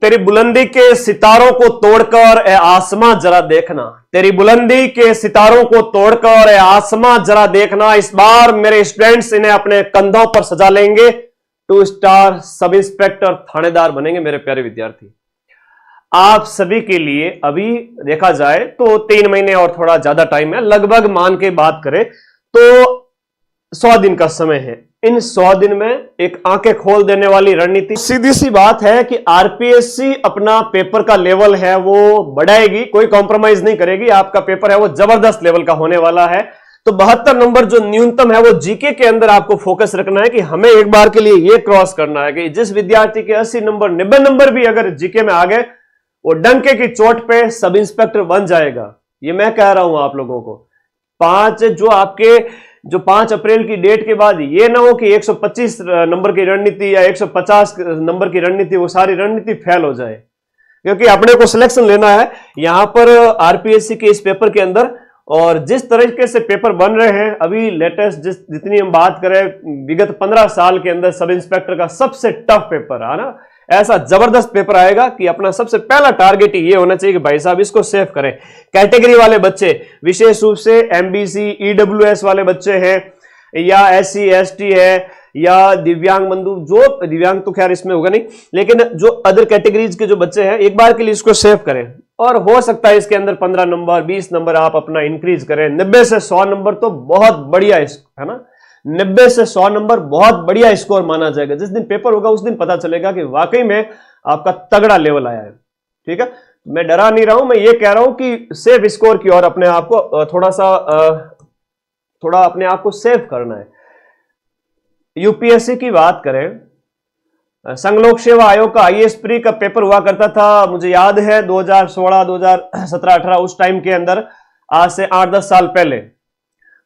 तेरी बुलंदी के सितारों को तोड़कर ए आसमां जरा देखना, तेरी बुलंदी के सितारों को तोड़कर ए आसमां जरा देखना। इस बार मेरे स्टूडेंट्स इन्हें अपने कंधों पर सजा लेंगे, 2 स्टार सब इंस्पेक्टर थानेदार बनेंगे। मेरे प्यारे विद्यार्थी, आप सभी के लिए अभी देखा जाए तो 3 महीने और थोड़ा ज्यादा टाइम है, लगभग मान के बात करें तो 100 दिन का समय है। इन 100 दिन में एक आंखें खोल देने वाली रणनीति, सीधी सी बात है कि आरपीएससी अपना पेपर का लेवल है वो बढ़ाएगी, कोई कॉम्प्रोमाइज नहीं करेगी। आपका पेपर है वो जबरदस्त लेवल का होने वाला है। तो 72 नंबर जो न्यूनतम है वो जीके के अंदर आपको फोकस रखना है कि हमें एक बार के लिए ये क्रॉस करना है कि जिस विद्यार्थी के 80 नंबर 90 नंबर भी अगर जीके में आ गए, वो डंके की चोट पे सब इंस्पेक्टर बन जाएगा। ये मैं कह रहा हूं आप लोगों को। 5 अप्रैल की डेट के बाद ये ना हो कि 125 नंबर की रणनीति या 150 नंबर की रणनीति, वो सारी रणनीति फेल हो जाए, क्योंकि अपने को सिलेक्शन लेना है यहां पर आरपीएससी के इस पेपर के अंदर। और जिस तरीके से पेपर बन रहे हैं अभी लेटेस्ट, जितनी हम बात करें विगत 15 साल के अंदर सब इंस्पेक्टर का सबसे टफ पेपर है ना, ऐसा जबरदस्त पेपर आएगा कि अपना सबसे पहला टारगेट ये होना चाहिए कि भाई साहब इसको सेव करें। कैटेगरी वाले बच्चे, विशेष रूप से एमबीसी ईडब्ल्यूएस वाले बच्चे हैं या एससी एसटी है या दिव्यांग बंधु, जो दिव्यांग तो खैर इसमें होगा नहीं, लेकिन जो अदर कैटेगरीज के जो बच्चे हैं एक बार के लिए इसको सेव करें। और हो सकता है इसके अंदर 15 नंबर 20 नंबर आप अपना इंक्रीज करें। 90 से 100 नंबर तो बहुत बढ़िया है ना, 90 से 100 नंबर बहुत बढ़िया स्कोर माना जाएगा। जिस दिन पेपर होगा उस दिन पता चलेगा कि वाकई में आपका तगड़ा लेवल आया है। ठीक है, मैं डरा नहीं रहा हूं, मैं ये कह रहा हूं कि सेफ स्कोर की ओर अपने आप को थोड़ा अपने आप को सेव करना है। यूपीएससी की बात करें, संघ लोक सेवा आयोग का आईएएस प्री का पेपर हुआ करता था, मुझे याद है 2016 2017 18 उस टाइम के अंदर, आज से 8-10 साल पहले।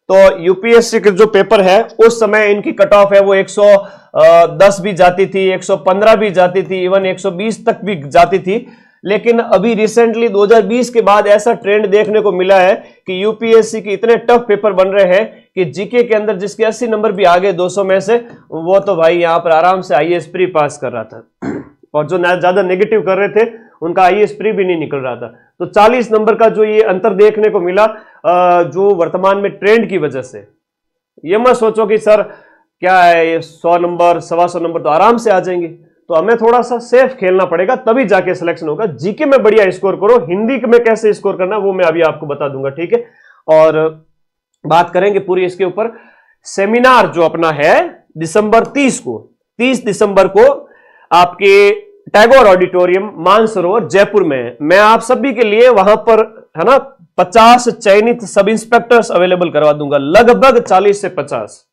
तो यूपीएससी के जो पेपर है उस समय इनकी कट ऑफ है वो 110 भी जाती थी, 115 भी जाती थी, इवन 120 तक भी जाती थी। लेकिन अभी रिसेंटली 2020 के बाद ऐसा ट्रेंड देखने को मिला है कि यूपीएससी के इतने टफ पेपर बन रहे हैं कि जीके के अंदर जिसके 80 नंबर भी आ गए 200 में से, वो तो भाई यहां पर आराम से आईएएस प्री पास कर रहा था। और जो ज्यादा नेगेटिव कर रहे थे उनका आईएएस प्री भी नहीं निकल रहा था। तो 40 नंबर का जो ये अंतर देखने को मिला जो वर्तमान में ट्रेंड की वजह से, ये मत सोचो कि सर क्या है ये 100 नंबर 125 नंबर तो आराम से आ जाएंगे। तो हमें थोड़ा सा सेफ खेलना पड़ेगा, तभी जाके सिलेक्शन होगा। जीके में बढ़िया स्कोर करो, हिंदी में कैसे स्कोर करना वो मैं अभी आपको बता दूंगा। ठीक है, और बात करेंगे पूरी इसके ऊपर। सेमिनार जो अपना है दिसंबर 30 दिसंबर को आपके टैगोर ऑडिटोरियम मानसरोवर जयपुर में है। मैं आप सभी के लिए वहां पर है ना 50 चयनित सब इंस्पेक्टर्स अवेलेबल करवा दूंगा, लगभग 40 से 50,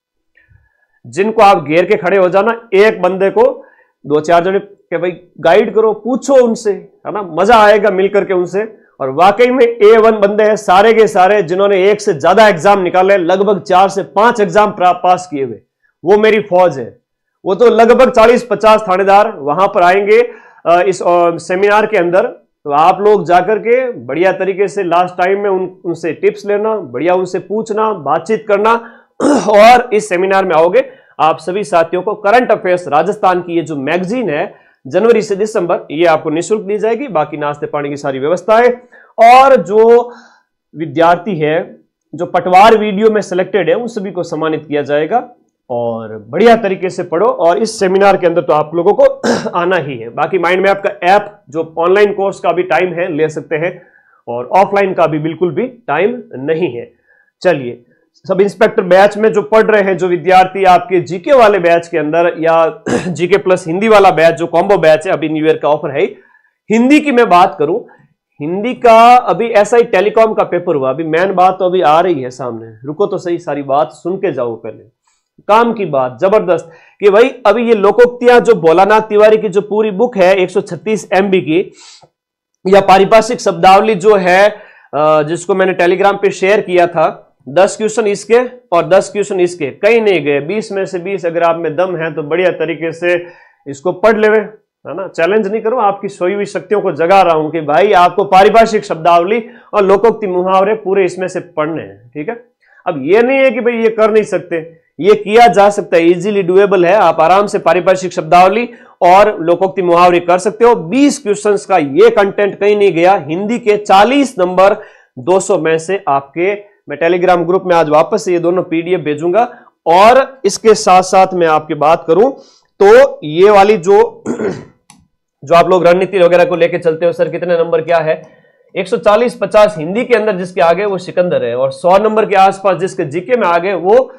जिनको आप घेर के खड़े हो जाना। एक बंदे को 2-4 जने के भाई गाइड करो, पूछो उनसे, है ना, मजा आएगा मिलकर के उनसे। और वाकई में A1 बंदे हैं सारे के सारे, जिन्होंने एक से ज्यादा एग्जाम निकाले, लगभग 4 से 5 एग्जाम पास किए हुए, वो मेरी फौज है। वो तो लगभग 40-50 थानेदार वहां पर आएंगे इस सेमिनार के अंदर। तो आप लोग जाकर के बढ़िया तरीके से लास्ट टाइम में उनसे टिप्स लेना, बढ़िया उनसे पूछना, बातचीत करना। और इस सेमिनार में आओगे आप सभी साथियों को करंट अफेयर्स राजस्थान की ये जो मैगजीन है जनवरी से दिसंबर, ये आपको निःशुल्क दी जाएगी। बाकी नाश्ते पानी की सारी व्यवस्था है। और जो विद्यार्थी है जो पटवार वीडियो में सिलेक्टेड है उन सभी को सम्मानित किया जाएगा। और बढ़िया तरीके से पढ़ो, और इस सेमिनार के अंदर तो आप लोगों को आना ही है। बाकी माइंड में आपका ऐप जो ऑनलाइन कोर्स का भी टाइम है ले सकते हैं, और ऑफलाइन का भी बिल्कुल भी टाइम नहीं है। चलिए, सब इंस्पेक्टर बैच में जो पढ़ रहे हैं जो विद्यार्थी, आपके जीके वाले बैच के अंदर या जीके प्लस हिंदी वाला बैच जो कॉम्बो बैच है, अभी न्यू ईयर का ऑफर है। हिंदी की मैं बात करूं, हिंदी का अभी ऐसा ही टेलीकॉम का पेपर हुआ, अभी मेन बात तो अभी आ रही है सामने, रुको तो सही, सारी बात सुन के जाओ पहले। काम की बात जबरदस्त कि भाई अभी ये लोकोक्तियां जो भोलानाथ तिवारी की जो पूरी बुक है 136 MB की, या पारिभाषिक शब्दावली जो है जिसको मैंने टेलीग्राम पे शेयर किया था, 10 क्वेश्चन इसके और 10 क्वेश्चन इसके, कहीं नहीं गए, 20 में से 20 अगर आप में दम है तो बढ़िया तरीके से इसको पढ़ लेवे, है ना। चैलेंज नहीं करूं, आपकी सोई हुई शक्तियों को जगा रहा हूं कि भाई आपको पारिभाषिक शब्दावली और लोकोक्ति मुहावरे पूरे इसमें से पढ़ने हैं। ठीक है, अब ये नहीं है कि भाई ये कर नहीं सकते, ये किया जा सकता है, इजीली डुएबल है। आप आराम से पारिभाषिक शब्दावली और लोकोक्ति मुहावरे कर सकते हो। 20 क्वेश्चंस का ये कंटेंट कहीं नहीं गया। हिंदी के 40 नंबर 200 में से आपके, मैं टेलीग्राम ग्रुप में आज वापस से ये दोनों पीडीएफ भेजूंगा। और इसके साथ साथ मैं आपकी बात करूं तो ये वाली जो आप लोग रणनीति वगैरह को लेके चलते हो, सर कितने नंबर क्या है, 140-50 हिंदी के अंदर जिसके आगे वो सिकंदर है, और 100 नंबर के आसपास जिसके जीके में आगे वो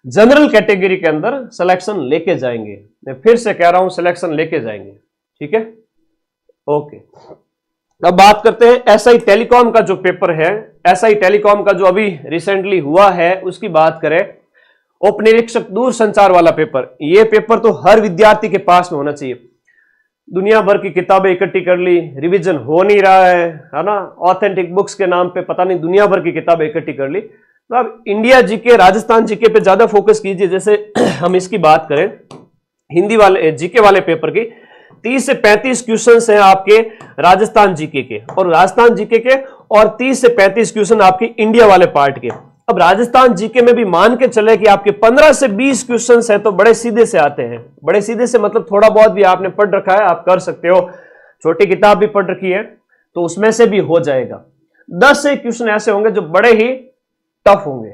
जनरल कैटेगरी के अंदर सिलेक्शन लेके जाएंगे। मैं फिर से कह रहा हूं, सिलेक्शन लेके जाएंगे, ठीक है, ओके। अब बात करते हैं एसआई टेलीकॉम का जो पेपर है, एसआई टेलीकॉम का जो अभी रिसेंटली हुआ है उसकी बात करें। उप निरीक्षक दूर संचार वाला पेपर, ये पेपर तो हर विद्यार्थी के पास में होना चाहिए। दुनिया भर की किताबें इकट्ठी कर ली, रिवीजन हो नहीं रहा है ना, ऑथेंटिक बुक्स के नाम पे पता नहीं दुनिया भर की किताबें इकट्ठी कर ली। तो अब इंडिया जीके, राजस्थान जीके पे ज्यादा फोकस कीजिए। जैसे हम इसकी बात करें, हिंदी वाले जीके वाले पेपर की 30 से 35 क्वेश्चन हैं आपके राजस्थान जीके के, और राजस्थान जीके के, और 30 से 35 क्वेश्चन आपके इंडिया वाले पार्ट के। अब राजस्थान जीके में भी मान के चले कि आपके 15 से 20 क्वेश्चंस हैं, तो बड़े सीधे से आते हैं। बड़े सीधे से मतलब थोड़ा बहुत भी आपने पढ़ रखा है, आप कर सकते हो। छोटी किताब भी पढ़ रखी है तो उसमें से भी हो जाएगा। 10 से क्वेश्चन ऐसे होंगे जो बड़े ही टफ होंगे,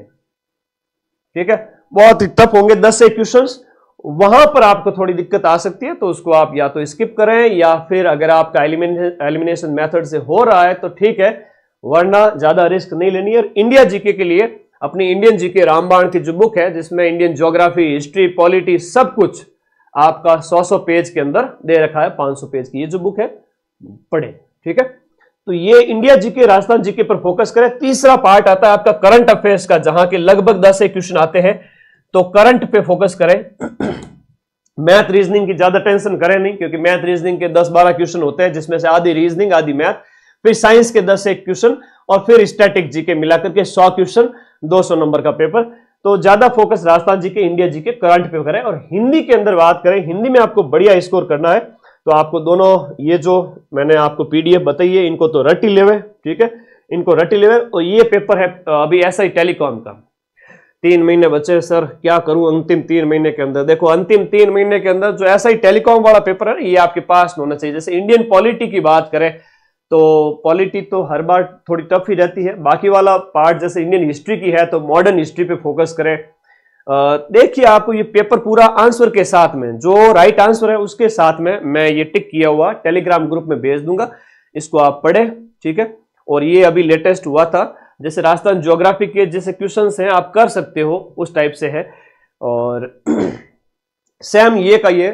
ठीक है, बहुत ही टफ होंगे 10 से क्वेश्चंस। वहां पर आपको थोड़ी दिक्कत आ सकती है, तो उसको आप या तो स्किप करें, या फिर अगर आपका एलिमिनेशन मेथड से हो रहा है तो ठीक है, वरना ज्यादा रिस्क नहीं लेनी है। और इंडिया जीके के लिए अपनी इंडियन जीके रामबाण की जो बुक है, जिसमें इंडियन ज्योग्राफी, हिस्ट्री, पॉलिटी सब कुछ आपका 100 पेज के अंदर दे रखा है, 500 पेज की ये जो बुक है, पढ़े, ठीक है। तो ये इंडिया जीके, राजस्थान जीके पर फोकस करें। तीसरा पार्ट आता है आपका करंट अफेयर्स का, जहां के लगभग 10 से क्वेश्चन आते हैं, तो करंट पे फोकस करें। मैथ रीजनिंग की ज्यादा टेंशन करें नहीं, क्योंकि मैथ रीजनिंग के 10-12 क्वेश्चन होते हैं, जिसमें से आधी रीजनिंग आधी मैथ, फिर साइंस के 10 से क्वेश्चन, और फिर स्टैटिक जीके मिलाकर के 100 क्वेश्चन, 200 नंबर का पेपर। तो ज्यादा focus Rajasthan GK, India GK, current पे करें। और हिंदी के अंदर बात करें, हिंदी में आपको बढ़िया स्कोर करना है, तो आपको दोनों ये जो मैंने आपको पीडीएफ बताई है, इनको तो रट ही लेवे, ठीक है, इनको रट ही लेवे। और ये पेपर है अभी एसआई टेलीकॉम का। 3 महीने बचे, सर क्या करूं अंतिम 3 महीने के अंदर। देखो, अंतिम 3 महीने के अंदर जो एसआई टेलीकॉम वाला पेपर है, ये आपके पास होना चाहिए। जैसे इंडियन पॉलिटी की बात करें, तो पॉलिटी तो हर बार थोड़ी टफ ही रहती है। बाकी वाला पार्ट जैसे इंडियन हिस्ट्री की है, तो मॉडर्न हिस्ट्री पे फोकस करें। देखिए, आपको ये पेपर पूरा आंसर के साथ में, जो राइट आंसर है उसके साथ में मैं ये टिक किया हुआ टेलीग्राम ग्रुप में भेज दूंगा, इसको आप पढ़े, ठीक है। और ये अभी लेटेस्ट हुआ था, जैसे राजस्थान ज्योग्राफी के जैसे क्वेश्चंस हैं आप कर सकते हो, उस टाइप से है। और सेम ये का ये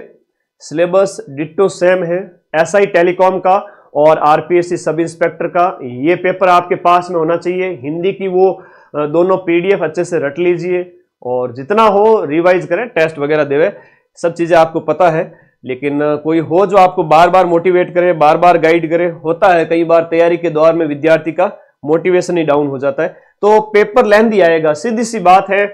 सिलेबस डिट्टो सेम है, एसआई टेलीकॉम का और आरपीएससी सब इंस्पेक्टर का। ये पेपर आपके पास में होना चाहिए। हिंदी की वो दोनों पीडीएफ अच्छे से रट लीजिए, और जितना हो रिवाइज करें, टेस्ट वगैरह देवे, सब चीजें आपको पता है। लेकिन कोई हो जो आपको बार बार मोटिवेट करे, बार बार गाइड करे। होता है कई बार तैयारी के दौर में विद्यार्थी का मोटिवेशन ही डाउन हो जाता है। तो पेपर लेंथी आएगा, सीधी सी बात है,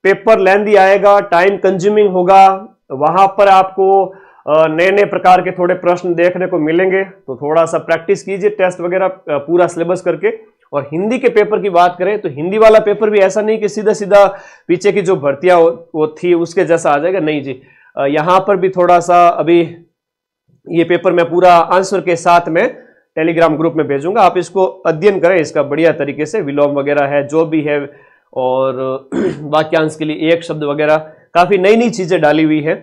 पेपर लेंथी आएगा, टाइम कंज्यूमिंग होगा। वहां पर आपको नए नए प्रकार के थोड़े प्रश्न देखने को मिलेंगे, तो थोड़ा सा प्रैक्टिस कीजिए, टेस्ट वगैरह पूरा सिलेबस करके। और हिंदी के पेपर की बात करें, तो हिंदी वाला पेपर भी ऐसा नहीं कि सीधा सीधा पीछे की जो भर्तियां वो थी उसके जैसा आ जाएगा, नहीं जी। यहां पर भी थोड़ा सा अभी ये पेपर मैं पूरा आंसर के साथ में टेलीग्राम ग्रुप में भेजूंगा, आप इसको अध्ययन करें इसका बढ़िया तरीके से, विलोम वगैरह है जो भी है, और वाक्यांश के लिए एक शब्द वगैरह काफी नई नई चीजें डाली हुई है।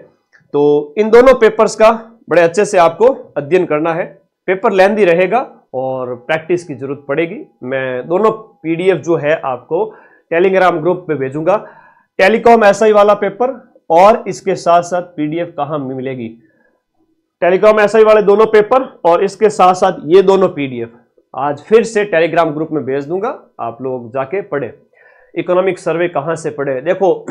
तो इन दोनों पेपर्स का बड़े अच्छे से आपको अध्ययन करना है। पेपर लेंथी रहेगा और प्रैक्टिस की जरूरत पड़ेगी। मैं दोनों पीडीएफ जो है आपको टेलीग्राम ग्रुप पे भेजूंगा, टेलीकॉम एसआई वाला पेपर, और इसके साथ साथ पीडीएफ कहां मिलेगी, टेलीकॉम एसआई वाले दोनों पेपर और इसके साथ साथ ये दोनों पीडीएफ आज फिर से टेलीग्राम ग्रुप में भेज दूंगा, आप लोग जाके पढ़े। इकोनॉमिक सर्वे कहां से पढ़े, देखो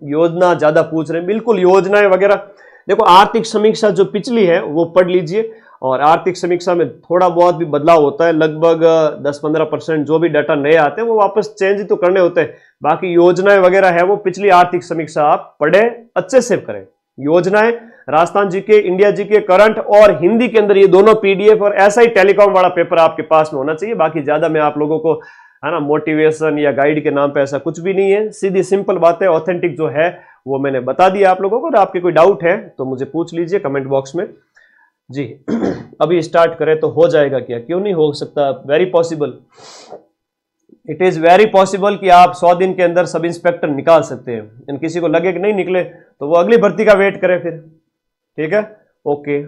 योजना ज्यादा पूछ रहे हैं, बिल्कुल योजनाएं वगैरह। देखो, आर्थिक समीक्षा जो पिछली है वो पढ़ लीजिए, और आर्थिक समीक्षा में थोड़ा बहुत भी बदलाव होता है, लगभग 10-15% जो भी डाटा नए आते हैं वो वापस चेंज तो करने होते हैं। बाकी योजनाएं वगैरह है वो पिछली आर्थिक समीक्षा आप पढ़े, अच्छे से करें। योजनाएं Rajasthan GK, India GK, current और हिंदी के अंदर ये दोनों पीडीएफ, और एसआई टेलीकॉम वाला पेपर आपके पास में होना चाहिए। बाकी ज्यादा मैं आप लोगों को है ना, मोटिवेशन या गाइड के नाम पे ऐसा कुछ भी नहीं है, सीधी सिंपल बात है, ऑथेंटिक जो है वो मैंने बता दिया आप लोगों को। और आपके कोई डाउट है तो मुझे पूछ लीजिए कमेंट बॉक्स में जी। अभी स्टार्ट करें तो हो जाएगा क्या, क्यों नहीं हो सकता, very possible, it is very possible कि आप 100 दिन के अंदर सब इंस्पेक्टर निकाल सकते हैं। इन किसी को लगे कि नहीं निकले तो वो अगली भर्ती का वेट करे फिर, ठीक है, ओके।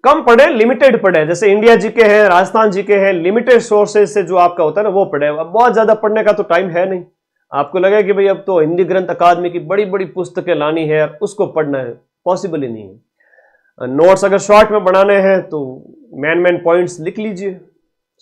कम पढ़े, लिमिटेड पढ़े, जैसे इंडिया जीके है, राजस्थान जीके है, लिमिटेड सोर्सेज से जो आपका होता है ना वो पढ़े। अब बहुत ज्यादा पढ़ने का तो टाइम है नहीं, आपको लगे कि भाई अब तो हिंदी ग्रंथ अकादमी की बड़ी बड़ी पुस्तकें लानी है उसको पढ़ना है, पॉसिबल ही नहीं है। नोट्स अगर शॉर्ट में बनाने हैं तो मेन पॉइंट्स लिख लीजिए,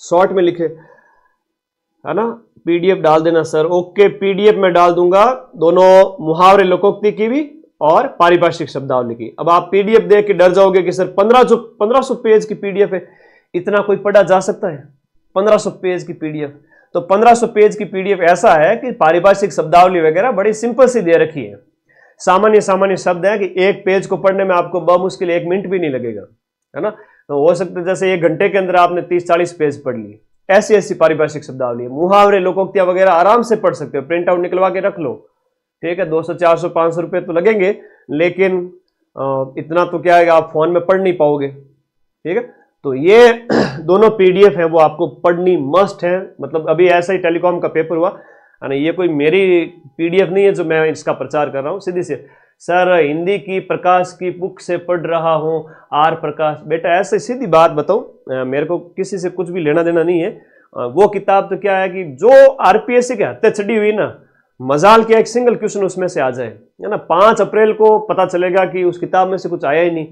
शॉर्ट में लिखे, है ना। पीडीएफ डाल देना सर, ओके, पीडीएफ में डाल दूंगा, दोनों मुहावरे लोकोक्ति की भी और पारिभाषिक शब्दावली की। अब आप पीडीएफ देख के डर जाओगे कि सर 1500 पेज की पीडीएफ है, इतना कोई पढ़ा जा सकता है 1500 पेज की पीडीएफ? तो 1500 पेज की पीडीएफ ऐसा है कि पारिभाषिक शब्दावली वगैरह बड़ी सिंपल सी दे रखी है, सामान्य सामान्य शब्द है कि एक पेज को पढ़ने में आपको बमुश्किल 1 मिनट भी नहीं लगेगा, है ना। तो हो सकता है जैसे 1 घंटे के अंदर आपने 30-40 पेज पढ़ ली, ऐसी ऐसी पारिभाषिक शब्दावली है। मुहावरे लोकोक्तियां वगैरह आराम से पढ़ सकते हो, प्रिंट आउट निकलवा के रख लो, ठीक है। 200 400 500 रुपए तो लगेंगे, लेकिन इतना तो क्या है आप फोन में पढ़ नहीं पाओगे, ठीक है। तो ये दोनों पीडीएफ है वो आपको पढ़नी मस्ट है। मतलब अभी ऐसा ही टेलीकॉम का पेपर हुआ है ना, ये कोई मेरी पीडीएफ नहीं है जो मैं इसका प्रचार कर रहा हूँ, सीधी से सर हिंदी की प्रकाश की बुक से पढ़ रहा हूँ, आर प्रकाश। बेटा ऐसे सीधी बात बताऊं, मेरे को किसी से कुछ भी लेना देना नहीं है। वो किताब तो क्या है कि जो आरपीएससी के हत्या चढ़ी हुई ना, मजाल क्या एक सिंगल क्वेश्चन उसमें से आ जाए, है ना। 5 अप्रैल को पता चलेगा कि उस किताब में से कुछ आया ही नहीं,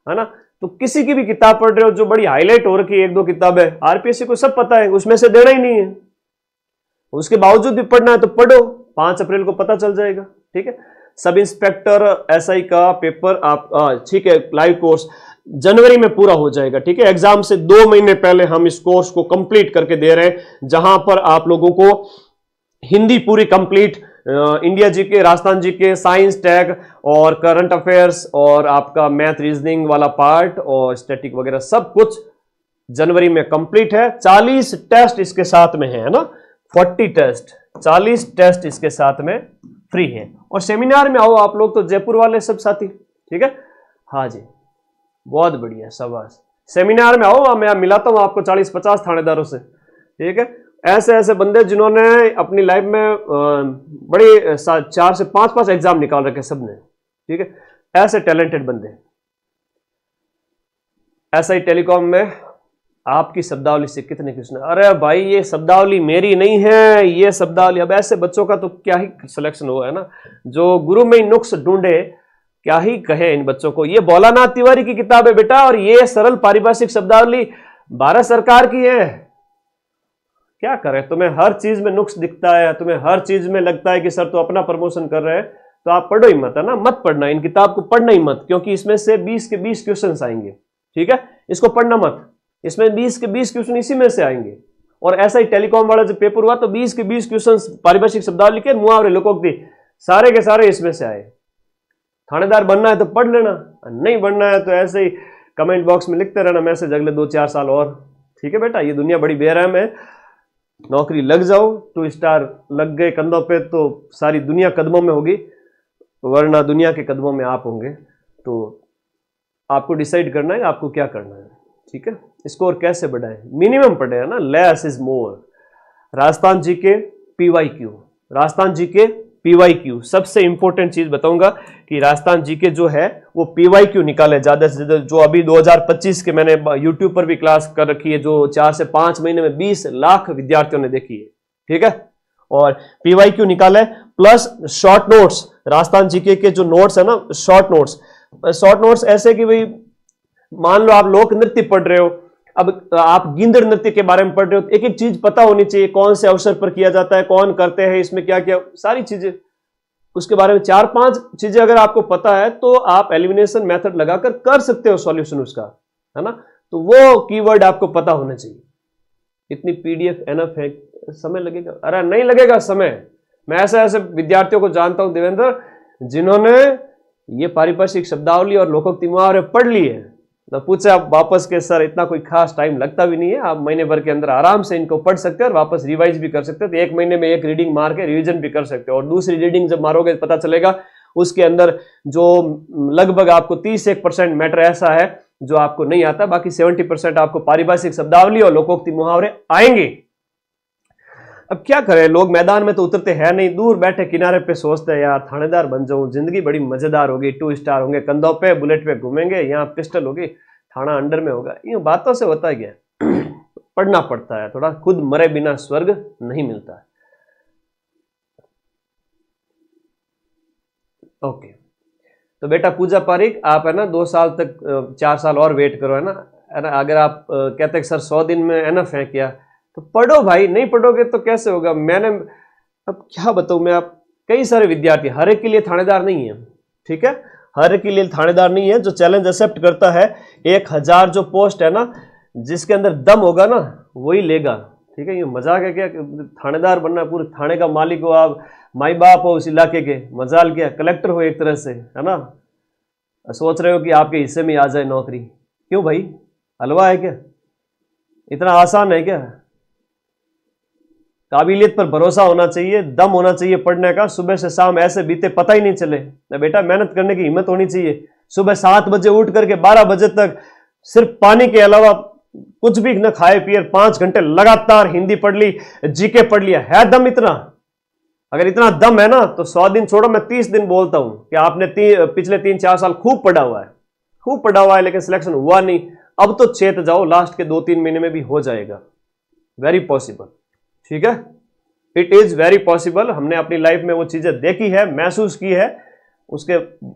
है ना। तो किसी की भी किताब पढ़ रहे हो जो बड़ी हाईलाइट हो रखी है, 1-2 किताब है, आरपीएससी को सब पता है, उसमें से देना ही नहीं है, उसके बावजूद भी पढ़ना है तो पढ़ो, 5 अप्रैल को पता चल जाएगा, ठीक है। सब इंस्पेक्टर एसआई का पेपर आप ठीक है, लाइव कोर्स जनवरी में पूरा हो जाएगा, ठीक है। एग्जाम से 2 महीने पहले हम इस कोर्स को कंप्लीट करके दे रहे हैं, जहां पर आप लोगों को हिंदी पूरी complete, India GK, Rajasthan GK, science, tag और करंट अफेयर्स और आपका मैथ रीजनिंग वाला पार्ट और स्टैटिक वगैरह सब कुछ जनवरी में कंप्लीट है। 40 टेस्ट इसके साथ में है ना, 40 टेस्ट, 40 टेस्ट इसके साथ में फ्री है। और सेमिनार में आओ आप लोग तो जयपुर वाले सब साथी, ठीक है। हाँ जी, बहुत बढ़िया, शाबाश। सेमिनार में आओ, मैं मिलाता हूं आपको 40-50 थानेदारों से, ठीक है। ऐसे ऐसे बंदे जिन्होंने अपनी लाइफ में बड़े 4 से 5 एग्जाम निकाल रखे सबने, ठीक है। ऐसे टैलेंटेड बंदे। ऐसा ही टेलीकॉम में आपकी शब्दावली से कितने क्वेश्चन, अरे भाई ये शब्दावली मेरी नहीं है, ये शब्दावली, अब ऐसे बच्चों का तो क्या ही सिलेक्शन हो, है ना। जो गुरु में नुक्स ढूंढे, क्या ही कहे इन बच्चों को। ये भोलानाथ तिवारी की किताब है बेटा, और ये सरल पारिभाषिक शब्दावली भारत सरकार की है। क्या करें, तुम्हें हर चीज में नुक्स दिखता है, तुम्हें हर चीज में लगता है कि सर तो अपना प्रमोशन कर रहे हैं, तो आप पढ़ो ही मत, है ना। मत पढ़ना, इन किताब को पढ़ना ही मत, क्योंकि इसमें से 20 के 20 क्वेश्चन आएंगे, ठीक है। इसको पढ़ना मत, इसमें 20 के 20 क्वेश्चन इसी में से आएंगे। और ऐसा ही टेलीकॉम वाला जब पेपर हुआ तो 20 के 20 क्वेश्चन पारिभाषिक शब्दावली के, मुहावरे लोकोक्ति, सारे के सारे इसमें से आए। थानेदार बनना है तो पढ़ लेना, नहीं बनना है तो ऐसे ही कमेंट बॉक्स में लिखते रहना मैसेज अगले 2-4 साल और, ठीक है बेटा। ये दुनिया बड़ी बेरहम है, नौकरी लग जाओ, 2 स्टार लग गए कंधों पे तो सारी दुनिया कदमों में होगी, वरना दुनिया के कदमों में आप होंगे। तो आपको डिसाइड करना है आपको क्या करना है, ठीक है। स्कोर कैसे बढ़ाएं, मिनिमम पढ़े, है ना, less is more. Rajasthan GK PYQ, Rajasthan GK PYQ, सबसे इंपॉर्टेंट चीज बताऊंगा कि राजस्थान जीके जो है वो पीवाईक्यू निकाले ज्यादा से ज्यादा। जो अभी 2025 के मैंने यूट्यूब पर भी क्लास कर रखी है, जो 4 से 5 महीने में 20 लाख विद्यार्थियों ने देखी है, ठीक है। और पीवाईक्यू निकाले plus short notes, Rajasthan GK के जो नोट्स है ना, शॉर्ट नोट्स ऐसे कि भाई मान लो आप लोक नृत्य पढ़ रहे हो, अब आप गिंदड़ नृत्य के बारे में पढ़ रहे हो, एक एक चीज पता होनी चाहिए, कौन से अवसर पर किया जाता है, कौन करते हैं, इसमें क्या क्या, सारी चीजें उसके बारे में 4-5 चीजें अगर आपको पता है तो आप एलिमिनेशन मेथड लगाकर कर सकते हो सॉल्यूशन उसका, है ना। तो वो कीवर्ड आपको पता होना चाहिए। इतनी पीडीएफ एनफ है, समय लगेगा? अरे नहीं लगेगा समय। मैं ऐसे ऐसे विद्यार्थियों को जानता हूं देवेंद्र, जिन्होंने ये पारिभाषिक शब्दावली और लोकोक्ति मुहावरे पढ़ लिए, तो पूछे आप वापस के सर इतना कोई खास टाइम लगता भी नहीं है, आप महीने भर के अंदर आराम से इनको पढ़ सकते हैं और वापस रिवाइज भी कर सकते हैं। तो एक महीने में एक रीडिंग मार के रिवीजन भी कर सकते हो, और दूसरी रीडिंग जब मारोगे पता चलेगा उसके अंदर जो लगभग आपको 31% मैटर ऐसा है जो आपको नहीं आता, बाकी 70% आपको पारिभाषिक शब्दावली और लोकोक्ति मुहावरे आएंगे। अब क्या करें, लोग मैदान में तो उतरते हैं नहीं, दूर बैठे किनारे पे सोचते हैं यार थानेदार बन जाऊं, जिंदगी बड़ी मजेदार होगी, 2 स्टार होंगे, कंधों पे बुलेट पे घूमेंगे, यहाँ पिस्टल होगी, थाना अंडर में होगा। इन बातों से होता है क्या पढ़ना पड़ता है थोड़ा, खुद मरे बिना स्वर्ग नहीं मिलता है। ओके, तो बेटा पूजा पारिक आप है ना 2 साल तक 4 साल और वेट करो, है ना। अगर आप कहते हैं सर 100 दिन में एनफ है क्या, तो पढ़ो भाई, नहीं पढ़ोगे तो कैसे होगा। मैंने अब क्या बताऊं मैं, आप कई सारे विद्यार्थी, हर एक के लिए थानेदार नहीं है, ठीक है, हर एक के लिए थानेदार नहीं है। जो चैलेंज एक्सेप्ट करता है 1000 जो पोस्ट है ना, जिसके अंदर दम होगा ना वही लेगा, ठीक है। ये मजाक है क्या, थानेदार बनना, पूरे थाने का मालिक हो आप, माई बाप हो उस इलाके के, मजाल क्या, कलेक्टर हो एक तरह से, है ना। सोच रहे हो कि आपके हिस्से में आ जाए नौकरी, क्यों भाई, हलवा है क्या, इतना आसान है क्या। काबिलियत पर भरोसा होना चाहिए, दम होना चाहिए पढ़ने का, सुबह से शाम ऐसे बीते पता ही नहीं चले ना बेटा। मेहनत करने की हिम्मत होनी चाहिए, सुबह 7 बजे उठ करके 12 बजे तक सिर्फ पानी के अलावा कुछ भी न खाए पिए 5 घंटे लगातार हिंदी पढ़ ली, जीके पढ़ लिया, है दम इतना। अगर इतना दम है ना तो 100 दिन छोड़ो, मैं 30 दिन बोलता हूं कि आपने पिछले 3-4 साल खूब पढ़ा हुआ है, खूब पढ़ा हुआ है, लेकिन सिलेक्शन हुआ नहीं। अब तो चेत जाओ, लास्ट के 2-3 महीने में भी हो जाएगा, वेरी पॉसिबल, ठीक है, इट इज वेरी पॉसिबल। हमने अपनी लाइफ में वो चीजें देखी है, महसूस की है, उसके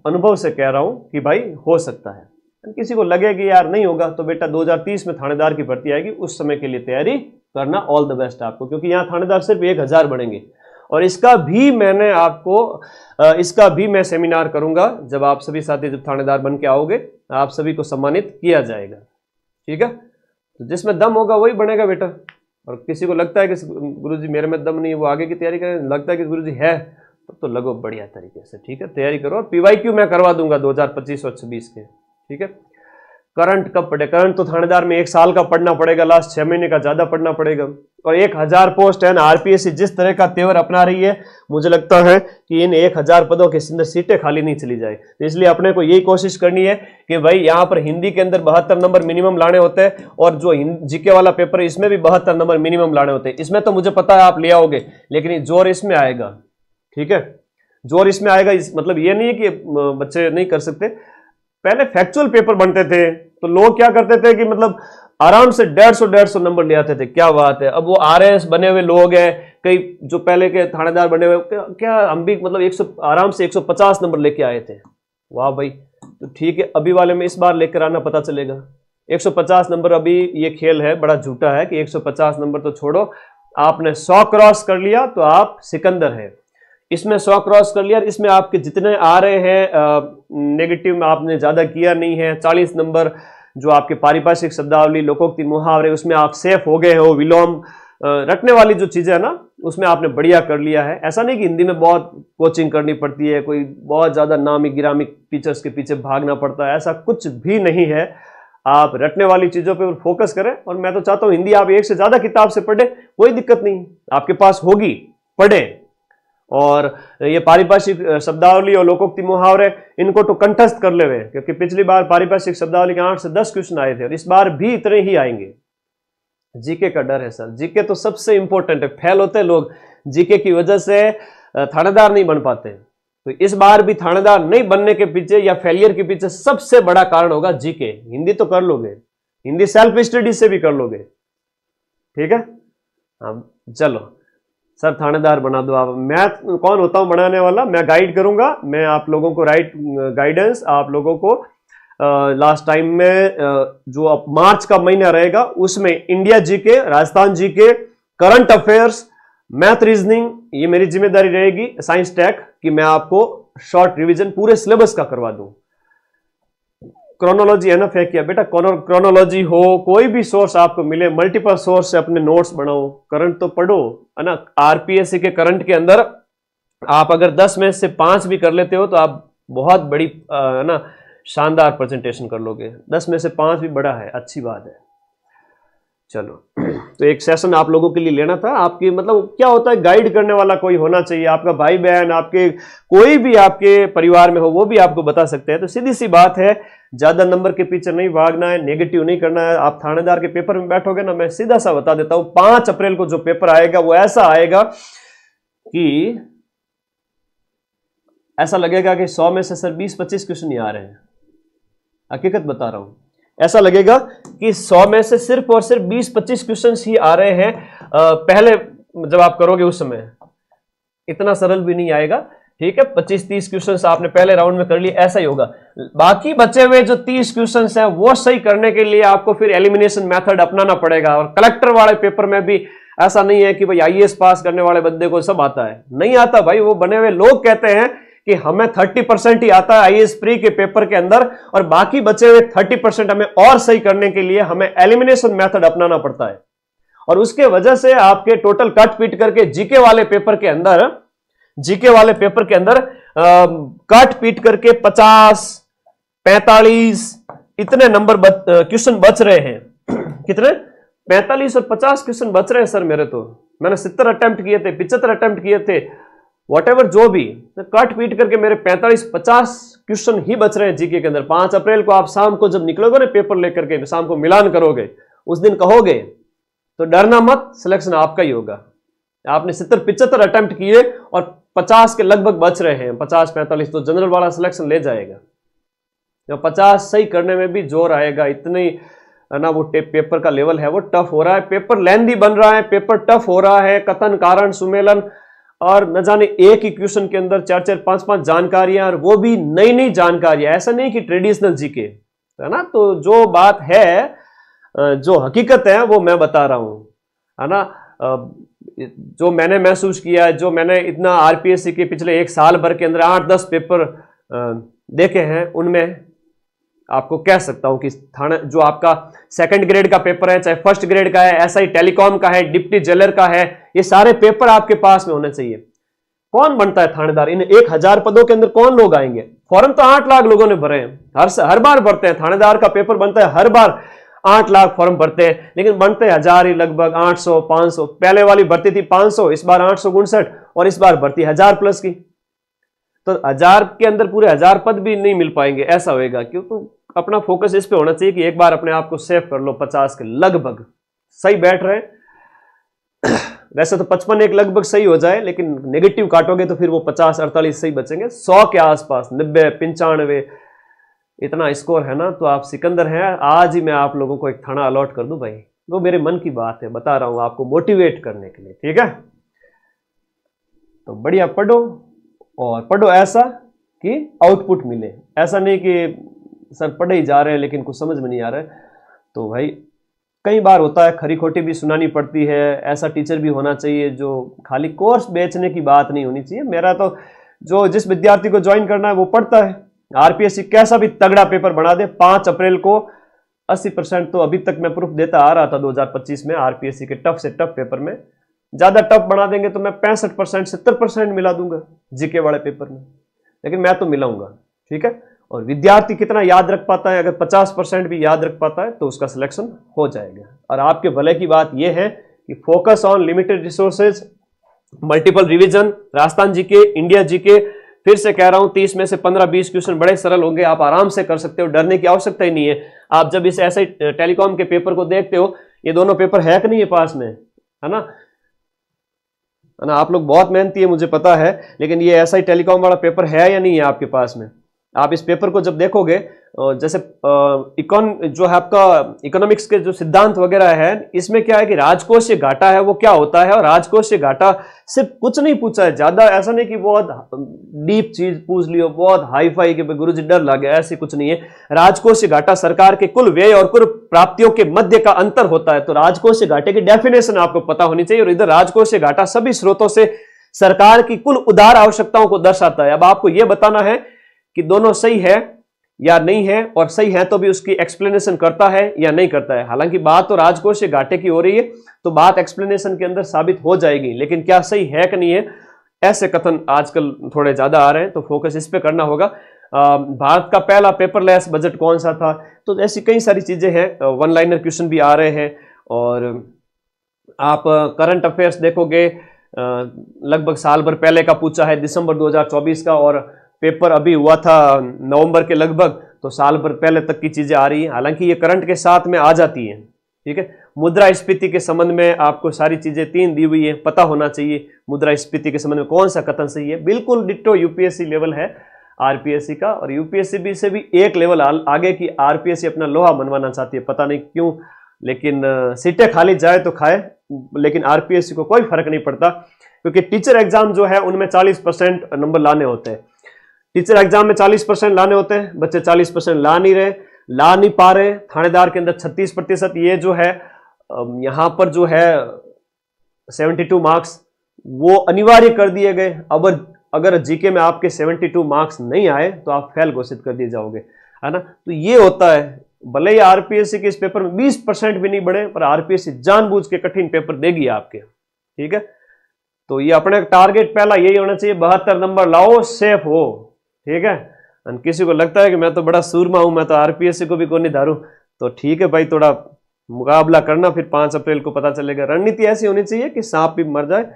अनुभव से कह रहा हूं कि भाई हो सकता है। किसी को लगे कि यार नहीं होगा तो बेटा 2030 में थानेदार की भर्ती आएगी, उस समय के लिए तैयारी करना, ऑल द बेस्ट आपको, क्योंकि यहां थानेदार सिर्फ 1000 बनेंगे। और इसका भी मैंने आपको इसका भी मैं सेमिनार करूंगा, जब आप सभी साथी जब थानेदार बन के आओगे आप सभी को सम्मानित किया जाएगा, ठीक है। तो जिसमें दम होगा वही बनेगा बेटा। और किसी को लगता है कि गुरुजी मेरे में दम नहीं है, वो आगे की तैयारी करें, लगता है कि गुरुजी है तो लगो बढ़िया तरीके से, ठीक है, तैयारी करो। और PYQ मैं करवा दूंगा 2025 और 26 के, ठीक है। करंट कब पढ़े, करंट तो थानेदार में 1 साल का पढ़ना पड़ेगा, लास्ट 6 महीने का ज्यादा पढ़ना पड़ेगा। और 1000 पोस्ट है ना, RPSC जिस तरह का तेवर अपना रही है, मुझे लगता है कि इन 1000 पदों के अंदर सीटें खाली नहीं चली जाए। तो इसलिए अपने को यही कोशिश करनी है कि भाई यहाँ पर हिंदी के अंदर 72 नंबर मिनिमम लाने होते हैं, और जो जीके वाला पेपर है इसमें भी 72 नंबर मिनिमम लाने होते हैं। इसमें तो मुझे पता है आप ले आओगे, लेकिन जोर इसमें आएगा, ठीक है, जोर इसमें आएगा। मतलब ये नहीं है कि बच्चे नहीं कर सकते। पहले फैक्चुअल पेपर बनते थे तो लोग क्या करते थे कि मतलब आराम से 150 नंबर ले आते थे, क्या बात है। अब वो RS बने हुए लोग हैं, कई जो पहले के थानेदार बने हुए, क्या हम भी मतलब 100 आराम से 150 नंबर लेके आए थे, वाह भाई। तो ठीक है, अभी वाले में इस बार लेकर आना, पता चलेगा 150 नंबर। अभी ये खेल है बड़ा झूठा है कि 150 नंबर तो छोड़ो, आपने 100 क्रॉस कर लिया तो आप सिकंदर है। इसमें 100 क्रॉस कर लिया, इसमें आपके जितने आ रहे हैं नेगेटिव में आपने ज्यादा किया नहीं है, 40 नंबर जो आपके पारिभाषिक शब्दावली लोकोक्ति मुहावरे उसमें आप सेफ हो गए हो, विलोम रटने वाली जो चीजें है ना उसमें आपने बढ़िया कर लिया है। ऐसा नहीं कि हिंदी में बहुत कोचिंग करनी पड़ती है, कोई बहुत ज्यादा नामी गिरामी टीचर्स के पीछे भागना पड़ता है, ऐसा कुछ भी नहीं है। आप रटने वाली चीजों पर फोकस करें। और मैं तो चाहता हूं हिंदी आप 1 से ज्यादा किताब से पढ़े, कोई दिक्कत नहीं, आपके पास होगी, पढ़े। और ये पारिभाषिक शब्दावली और लोकोक्ति मुहावरे इनको तो कंठस्थ कर ले हुए, क्योंकि पिछली बार पारिभाषिक शब्दावली के 8 से 10 क्वेश्चन आए थे और इस बार भी इतने ही आएंगे। जीके का डर है सर, जीके तो सबसे इंपॉर्टेंट है, फेल होते लोग जीके की वजह से थानेदार नहीं बन पाते। तो इस बार भी थानेदार नहीं बनने के पीछे या फेलियर के पीछे सबसे बड़ा कारण होगा जीके। हिंदी तो कर लोगे, हिंदी सेल्फ स्टडी से भी कर लोगे, ठीक है। हाँ चलो सर थानेदार बना दो आप। मैं कौन होता हूं बनाने वाला, मैं गाइड करूंगा, मैं आप लोगों को राइट गाइडेंस आप लोगों को लास्ट टाइम में जो अब मार्च का महीना रहेगा उसमें India GK, Rajasthan GK, current affairs, math, reasoning, ये मेरी जिम्मेदारी रहेगी। साइंस टेक की मैं आपको शॉर्ट रिवीजन पूरे सिलेबस का करवा दूं। क्रोनोलॉजी है ना फेंक किया बेटा, क्रोनोलॉजी हो, कोई भी सोर्स आपको मिले, मल्टीपल सोर्स से अपने नोट्स बनाओ, करंट तो पढ़ो, है ना। RPSC के करंट के अंदर आप अगर 10 में से 5 भी कर लेते हो तो आप बहुत बड़ी है ना शानदार प्रेजेंटेशन कर लोगे। 10 में से 5 भी बड़ा है, अच्छी बात है। चलो, तो एक सेशन आप लोगों के लिए लेना था। आपकी मतलब क्या होता है, गाइड करने वाला कोई होना चाहिए, आपका भाई बहन, आपके कोई भी आपके परिवार में हो, वो भी आपको बता सकते हैं। तो सीधी सी बात है, ज्यादा नंबर के पीछे नहीं भागना है, नेगेटिव नहीं करना है। आप थानेदार के पेपर में बैठोगे ना, मैं सीधा सा बता देता हूं, 5 अप्रैल को जो पेपर आएगा वो ऐसा आएगा कि ऐसा लगेगा कि 100 में से सर 20-25 क्वेश्चन ही आ रहे हैं। हकीकत बता रहा हूं, ऐसा लगेगा कि 100 में से सिर्फ और सिर्फ 20-25 क्वेश्चन ही आ रहे हैं। पहले जब आप करोगे उस समय इतना सरल भी नहीं आएगा, ठीक है। 25-30 क्वेश्चंस आपने पहले राउंड में कर लिए, ऐसा ही होगा। बाकी बचे हुए जो 30 क्वेश्चंस हैं वो सही करने के लिए आपको फिर एलिमिनेशन मेथड अपनाना पड़ेगा। और कलेक्टर वाले पेपर में भी ऐसा नहीं है कि भाई आईएएस पास करने वाले बंदे को सब आता है, नहीं आता भाई। वो बने हुए लोग कहते हैं कि हमें 30% ही आता है आईएएस प्री के पेपर के अंदर, और बाकी बचे हुए 30% हमें और सही करने के लिए हमें एलिमिनेशन मेथड अपनाना पड़ता है। और उसके वजह से आपके टोटल कट पीट करके जीके वाले पेपर के अंदर कट पीट करके 50, 45 इतने नंबर क्वेश्चन बच रहे हैं। कितने? 45 और 50 क्वेश्चन बच रहे हैं सर मेरे। तो मैंने 70 अटेम्प्ट किए थे, 75 अटेम्प्ट किए थे, व्हाटएवर जो भी, कट पीट करके मेरे 45-50 क्वेश्चन ही बच रहे हैं जीके के अंदर। 5 अप्रैल को आप शाम को जब निकलोगे ना पेपर लेकर के, शाम को मिलान करोगे, उस दिन कहोगे तो डरना मत, सिलेक्शन आपका ही होगा। आपने 70-75 अटेम्प्ट किए और 50 के लगभग बच रहे हैं, 50-45, तो जनरल वाला सिलेक्शन ले जाएगा। 50 सही करने में भी जोर आएगा, इतनी ना वो पेपर का लेवल है वो टफ हो रहा है। पेपर लेंथी बन रहा है, पेपर टफ हो रहा है, कथन कारण सुमेलन, और न जाने एक ही क्वेश्चन के अंदर 4-4, 5-5 जानकारियां, और वो भी नई नई जानकारियां। ऐसा नहीं कि ट्रेडिशनल जीके, है ना। तो जो बात है, जो हकीकत है वो मैं बता रहा हूं, है ना। जो मैंने महसूस किया है, जो मैंने इतना आरपीएससी के पिछले 1 साल भर के अंदर 8-10 पेपर देखे हैं, उनमें आपको कह सकता हूं कि थाना जो आपका 2nd ग्रेड का पेपर है, चाहे 1st ग्रेड का है, एसआई टेलीकॉम का है, डिप्टी जेलर का है, ये सारे पेपर आपके पास में होने चाहिए। कौन बनता है थानेदार? इन 1000 पदों के अंदर कौन लोग आएंगे? फॉर्म तो 8 लाख लोगों ने भरे हैं, हर बार भरते हैं। थानेदार का पेपर बनता है, हर बार 8 लाख फॉर्म भरते हैं, लेकिन बनते हैं 1000 ही, लगभग 800, 500। पहले वाली भर्ती थी 500, इस बार 859, और इस बार भर्ती 1000 प्लस की। तो 1000 के अंदर पूरे 1000 पद भी नहीं मिल पाएंगे, ऐसा होएगा। क्यों? तो अपना फोकस इस पे होना चाहिए कि एक बार अपने आप को सेव कर लो। 50 के लगभग सही बैठ रहे वैसे तो 55 एक लगभग सही हो जाए, लेकिन नेगेटिव काटोगे तो फिर वो 50-48 सही बचेंगे। 100 के आसपास, 90, 95 इतना स्कोर है ना, तो आप सिकंदर हैं। आज ही मैं आप लोगों को एक थाना अलॉट कर दूं भाई, वो मेरे मन की बात है, बता रहा हूं आपको मोटिवेट करने के लिए, ठीक है। तो बढ़िया पढ़ो, और पढ़ो ऐसा कि आउटपुट मिले। ऐसा नहीं कि सर पढ़े ही जा रहे हैं लेकिन कुछ समझ में नहीं आ रहा है। तो भाई कई बार होता है, खरी खोटी भी सुनानी पड़ती है। ऐसा टीचर भी होना चाहिए जो खाली कोर्स बेचने की बात नहीं होनी चाहिए। मेरा तो जो जिस विद्यार्थी को ज्वाइन करना है वो पढ़ता है। आरपीएससी कैसा भी तगड़ा पेपर बना दे, 5 अप्रैल को 80% तो अभी तक मैं प्रूफ देता आ रहा था 2025 में आरपीएससी के टफ से टफ पेपर में। ज्यादा टफ बना देंगे तो मैं 65%, 70% मिला दूंगा जीके वाले पेपर में, लेकिन मैं तो मिलाऊंगा, ठीक है। और विद्यार्थी कितना याद रख पाता है, अगर 50% भी याद रख पाता है तो उसका सिलेक्शन हो जाएगा। और आपके भले की बात यह है कि focus on limited resources, multiple revision, Rajasthan GK, India GK. फिर से कह रहा हूं 30 में से 15-20 क्वेश्चन बड़े सरल होंगे, आप आराम से कर सकते हो, डरने की आवश्यकता ही नहीं है। आप जब इस ऐसे टेलीकॉम के पेपर को देखते हो, ये दोनों पेपर है कि नहीं है पास में, है ना। आप लोग बहुत मेहनती है मुझे पता है, लेकिन ये ऐसा ही टेलीकॉम वाला पेपर है या नहीं है आपके पास में। आप इस पेपर को जब देखोगे, जैसे जो है आपका इकोनॉमिक्स के जो सिद्धांत वगैरह है, इसमें क्या है कि राजकोषीय घाटा है वो क्या होता है। और राजकोषीय घाटा सिर्फ कुछ नहीं पूछा है, ज्यादा ऐसा नहीं कि बहुत डीप चीज पूछ लियो, बहुत हाई फाई के गुरुजी डर लगे, ऐसे कुछ नहीं है। राजकोषीय घाटा सरकार के कुल व्यय और कुल प्राप्तियों के मध्य का अंतर होता है। तो राजकोषीय घाटे की डेफिनेशन आपको पता होनी चाहिए। और इधर राजकोषीय घाटा सभी स्रोतों से सरकार की कुल उदार आवश्यकताओं को दर्शाता है। अब आपको यह बताना है कि दोनों सही है या नहीं है, और सही है तो भी उसकी एक्सप्लेनेशन करता है या नहीं करता है। हालांकि बात तो राजकोषीय घाटे की हो रही है, तो बात एक्सप्लेनेशन के अंदर साबित हो जाएगी, लेकिन क्या सही है कि नहीं है, ऐसे कथन आजकल थोड़े ज्यादा आ रहे हैं, तो फोकस इस पे करना होगा। भारत का पहला पेपरलेस बजट कौन सा था। तो ऐसी कई सारी चीजें हैं, वन लाइनर क्वेश्चन भी आ रहे हैं। और आप करंट अफेयर्स देखोगे, लगभग साल भर पहले का पूछा है, दिसंबर 2024 का, और पेपर अभी हुआ था नवंबर के लगभग, तो साल भर पहले तक की चीजें आ रही हैं। हालांकि ये करंट के साथ में आ जाती हैं, ठीक है। मुद्रास्फीति के संबंध में आपको सारी चीजें 3 दी हुई है, पता होना चाहिए मुद्रास्फीति के संबंध में कौन सा कथन सही है। बिल्कुल डिट्टो यूपीएससी लेवल है आरपीएससी का, और यूपीएससी भी से भी एक लेवल आगे की आरपीएससी अपना लोहा मनवाना चाहती है, पता नहीं क्यों। लेकिन सीटें खाली जाए तो खाए, लेकिन आरपीएससी को कोई फर्क नहीं पड़ता, क्योंकि टीचर एग्जाम जो है उनमें 40% नंबर लाने होते हैं। टीचर एग्जाम में 40% लाने होते हैं, बच्चे 40% ला नहीं पा रहे। थानेदार के अंदर 36%, ये जो है यहां पर जो है 72 मार्क्स वो अनिवार्य कर दिए गए। अब अगर जीके में आपके 72 मार्क्स नहीं आए तो आप फेल घोषित कर दिए जाओगे, है ना। तो ये होता है, भले ही आरपीएससी के इस पेपर में 20% भी नहीं बढ़े, पर आरपीएससी जानबूझ के कठिन पेपर देगी आपके, ठीक है। तो ये अपने टारगेट पहला यही होना चाहिए, 72 नंबर लाओ, सेफ हो, ठीक है। किसी को लगता है कि मैं तो बड़ा सूरमा हूं, मैं तो आरपीएससी को भी को नहीं धारू, तो ठीक है भाई, थोड़ा मुकाबला करना, फिर 5 अप्रैल को पता चलेगा। रणनीति ऐसी होनी चाहिए कि सांप भी मर जाए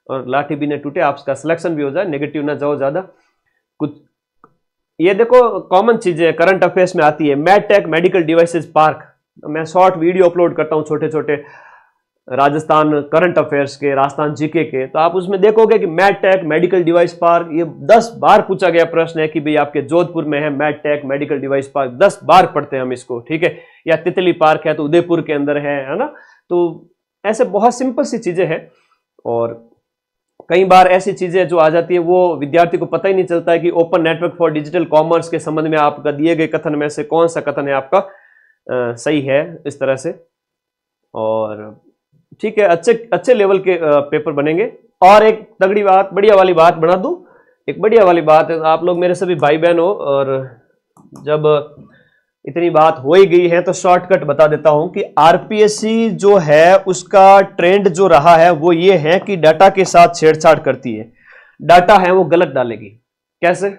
और लाठी भी न टूटे, आपका सिलेक्शन भी हो जाए, नेगेटिव ना जाओ ज्यादा कुछ। ये देखो कॉमन चीजें करंट अफेयर्स में आती है, मैडटेक मेडिकल डिवाइसेस पार्क, मैं शॉर्ट वीडियो अपलोड करता हूं छोटे छोटे राजस्थान करंट अफेयर्स के, राजस्थान जीके के, तो आप उसमें देखोगे कि मैडटेक मेडिकल डिवाइस पार्क, ये 10 बार पूछा गया प्रश्न है कि भाई आपके जोधपुर में है मैडटेक मेडिकल डिवाइस पार्क, 10 बार पढ़ते हैं हम इसको, ठीक है। या तितली पार्क है तो उदयपुर के अंदर है ना। तो ऐसे बहुत सिंपल सी चीजें हैं, और कई बार ऐसी चीजें जो आ जाती है वो विद्यार्थी को पता ही नहीं चलता है कि open network for digital commerce के संबंध में आपका दिए गए कथन में से कौन सा कथन है आपका सही है, इस तरह से। और ठीक है, अच्छे लेवल के पेपर बनेंगे। और एक तगड़ी बात, बढ़िया वाली बात बना दूं, एक बढ़िया वाली बात है, आप लोग मेरे सभी भाई बहन हो, और जब इतनी बात हो ही गई है तो शॉर्टकट बता देता हूं कि आरपीएससी जो है उसका ट्रेंड जो रहा है वो ये है कि डाटा के साथ छेड़छाड़ करती है, डाटा है वो गलत डालेगी। कैसे?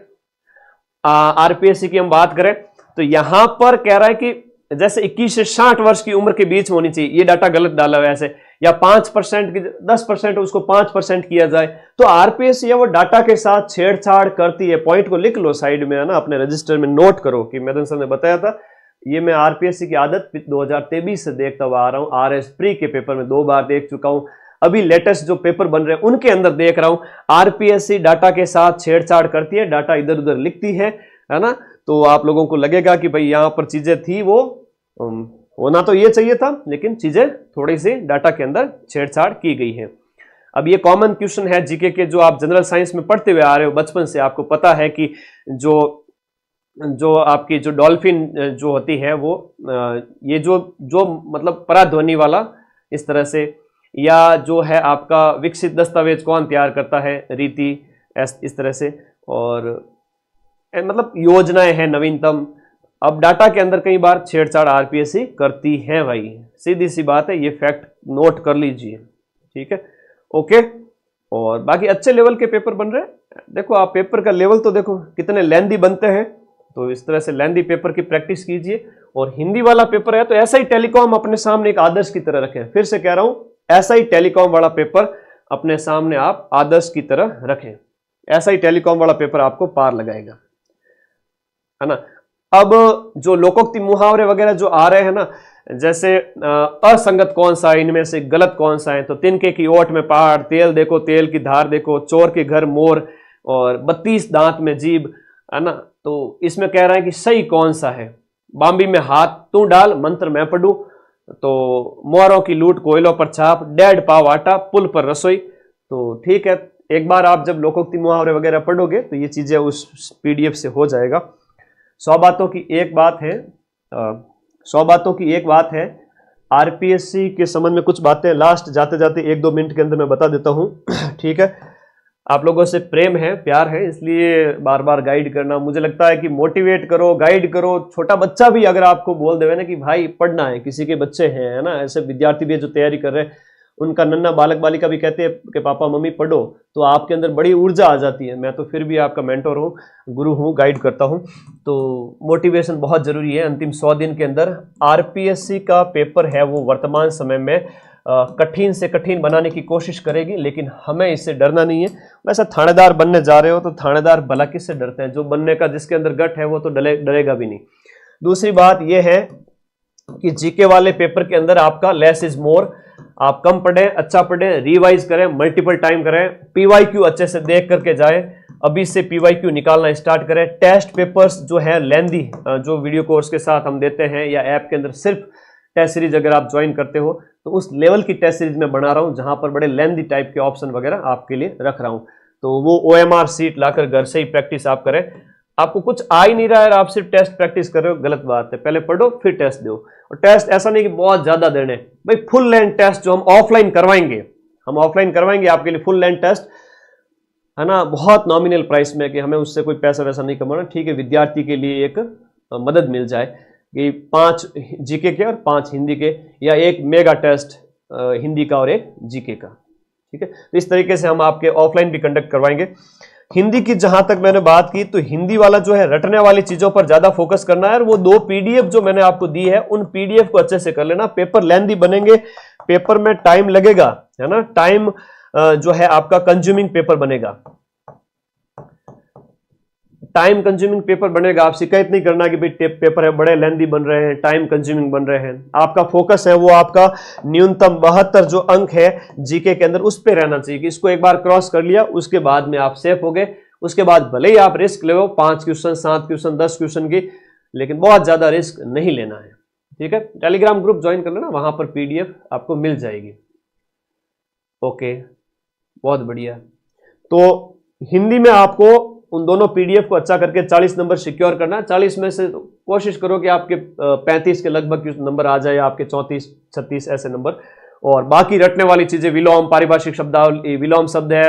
आरपीएससी की हम बात करें तो यहां पर कह रहा है कि जैसे 21 से 60 वर्ष की उम्र के बीच में होनी चाहिए, ये डाटा गलत डाला हुआ है ऐसे, या 5% की 10% उसको 5% किया जाए, तो आरपीएससी वो डाटा के साथ छेड़छाड़ करती है। पॉइंट को लिख लो साइड में, है ना, अपने रजिस्टर में नोट करो कि मैडम सर ने बताया था। ये मैं आरपीएससी की आदत 2023 से देखता हुआ आ रहा हूं, आरएस प्री के पेपर में 2 बार देख चुका हूं, अभी लेटेस्ट जो पेपर बन रहे हैं उनके अंदर देख रहा हूं, आरपीएससी डाटा के साथ छेड़छाड़ करती है, डाटा इधर उधर लिखती है ना। तो आप लोगों को लगेगा कि भाई यहां पर चीजें थी, वो होना तो ये चाहिए था, लेकिन चीजें थोड़ी सी डाटा के अंदर छेड़छाड़ की गई है। अब ये कॉमन क्वेश्चन है जीके के, जो आप जनरल साइंस में पढ़ते हुए आ रहे हो बचपन से, आपको पता है कि जो आपकी जो डॉल्फिन जो होती है वो ये जो मतलब पराध्वनि वाला इस तरह से, या जो है आपका विकसित दस्तावेज कौन तैयार करता है, रीति इस तरह से, और मतलब योजनाएं हैं नवीनतम। अब डाटा के अंदर कई बार छेड़छाड़ आरपीएससी करती है भाई, सीधी सी बात है, ये फैक्ट नोट कर लीजिए, ठीक है, ओके। और बाकी अच्छे लेवल के पेपर बन रहे हैं। देखो आप पेपर का लेवल तो देखो कितने लेंदी बनते हैं, तो इस तरह से लेंदी पेपर की प्रैक्टिस कीजिए। और हिंदी वाला पेपर है तो ऐसा ही टेलीकॉम अपने सामने एक आदर्श की तरह रखें, फिर से कह रहा हूं, ऐसा ही टेलीकॉम वाला पेपर अपने सामने आप आदर्श की तरह रखें, ऐसा ही टेलीकॉम वाला पेपर आपको पार लगाएगा, है ना। अब जो लोकोक्ति मुहावरे वगैरह जो आ रहे हैं ना, जैसे असंगत कौन सा है, इनमें से गलत कौन सा है, तो तिनके की ओट में पहाड़, तेल देखो तेल की धार देखो, चोर के घर मोर, और 32 दांत में जीभ, है ना। तो इसमें कह रहा है कि सही कौन सा है, बाम्बी में हाथ तू डाल मंत्र मैं पढ़ूं, तो मोरों की लूट कोयलों पर छाप, डेढ़ पाव आटा पुल पर रसोई। तो ठीक है, एक बार आप जब लोकोक्ति मुहावरे वगैरह पढ़ोगे तो ये चीजें उस पीडीएफ से हो जाएगा। 100 बातों की एक बात है, 100 बातों की एक बात है, आरपीएससी के संबंध में कुछ बातें लास्ट जाते जाते 1-2 मिनट के अंदर मैं बता देता हूं, ठीक है। आप लोगों से प्रेम है, प्यार है, इसलिए बार बार गाइड करना, मुझे लगता है कि मोटिवेट करो, गाइड करो। छोटा बच्चा भी अगर आपको बोल देवे ना कि भाई पढ़ना है, किसी के बच्चे हैं, है ना, ऐसे विद्यार्थी भी जो तैयारी कर रहे हैं, उनका नन्हा बालक बालिका भी कहते हैं कि पापा मम्मी पढ़ो, तो आपके अंदर बड़ी ऊर्जा आ जाती है। मैं तो फिर भी आपका मेंटर हूँ, गुरु हूँ, गाइड करता हूँ। तो मोटिवेशन बहुत ज़रूरी है। अंतिम 100 दिन के अंदर आरपीएससी का पेपर है वो वर्तमान समय में कठिन से कठिन बनाने की कोशिश करेगी, लेकिन हमें इससे डरना नहीं है। वैसे थानेदार बनने जा रहे हो तो थानेदार भला किससे डरते हैं? जो बनने का जिसके अंदर गट है वो तो डरेगा भी नहीं। दूसरी बात यह है कि जीके वाले पेपर के अंदर आपका लेस इज मोर। आप कम पढ़ें, अच्छा पढ़ें, रिवाइज करें, मल्टीपल टाइम करें, पीवाईक्यू अच्छे से देख करके जाएं। अभी से पीवाईक्यू निकालना स्टार्ट करें। टेस्ट पेपर्स जो है लेंदी, जो वीडियो कोर्स के साथ हम देते हैं या ऐप के अंदर सिर्फ टेस्ट सीरीज अगर आप ज्वाइन करते हो तो उस लेवल की टेस्ट सीरीज में बना रहा हूं जहां पर बड़े लेंदी टाइप के ऑप्शन वगैरह आपके लिए रख रहा हूं। तो वो ओएमआर सीट लाकर घर से ही प्रैक्टिस आप करें। आपको कुछ आ ही नहीं रहा है, आप सिर्फ टेस्ट प्रैक्टिस कर रहे हो, गलत बात है। पहले पढ़ो फिर टेस्ट दो। और टेस्ट ऐसा नहीं कि बहुत ज्यादा देने भाई, फुल लेंथ टेस्ट जो हम ऑफलाइन करवाएंगे, हम ऑफलाइन करवाएंगे आपके लिए फुल लेंथ टेस्ट, है ना, बहुत नॉमिनल प्राइस में, कि हमें उससे कोई पैसा वैसा नहीं कमाना। ठीक है, विद्यार्थी के लिए एक मदद मिल जाए कि 5 जीके के और 5 हिंदी के, या एक मेगा टेस्ट हिंदी का और एक जीके का। ठीक है, तो इस तरीके से हम आपके ऑफलाइन भी कंडक्ट करवाएंगे। हिंदी की जहां तक मैंने बात की, तो हिंदी वाला जो है रटने वाली चीजों पर ज्यादा फोकस करना है। और वो 2 पीडीएफ जो मैंने आपको दी है उन पीडीएफ को अच्छे से कर लेना। पेपर लेंथी बनेंगे, पेपर में टाइम लगेगा, है ना, टाइम जो है आपका कंज्यूमिंग पेपर बनेगा, टाइम कंज्यूमिंग पेपर बनेगा। आप शिकायत नहीं करना कि भाई पेपर है बड़े लेंथी बन रहे हैं, टाइम कंज्यूमिंग बन रहे हैं। आपका फोकस है वो आपका न्यूनतम 72 जो अंक है जीके के अंदर उस पे रहना चाहिए कि इसको एक बार क्रॉस कर लिया उसके बाद में आप सेफ हो गए। उसके बाद भले ही आप रिस्क ले 5 क्वेश्चन, 7 क्वेश्चन, 10 क्वेश्चन की, लेकिन बहुत ज्यादा रिस्क नहीं लेना है। ठीक है, टेलीग्राम ग्रुप ज्वाइन कर लेना, वहां पर पीडीएफ आपको मिल जाएगी। ओके, बहुत बढ़िया। तो हिंदी में आपको उन दोनों पीडीएफ को अच्छा करके 40 नंबर सिक्योर करना। 40 में से कोशिश करो कि आपके 35 के लगभग नंबर आ जाए, आपके 34, 36 ऐसे नंबर। और बाकी रटने वाली चीजें, विलोम, पारिभाषिक शब्दावली, विलोम शब्द है,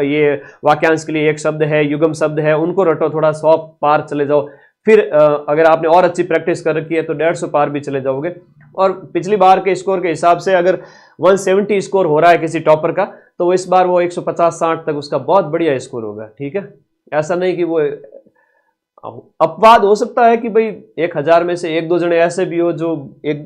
ये वाक्यांश के लिए एक शब्द है, युगम शब्द है, उनको रटो, थोड़ा 100 पार चले जाओ। फिर अगर आपने और अच्छी प्रैक्टिस कर रखी है तो 150 पार भी चले जाओगे। और पिछली बार के स्कोर के हिसाब से अगर 170 स्कोर हो रहा है किसी टॉपर का, तो इस बार वो 150-60 तक उसका बहुत बढ़िया स्कोर होगा। ठीक है, ऐसा नहीं कि वो अपवाद हो सकता है कि भाई 1000 में से 1-2 जने ऐसे भी हो जो एक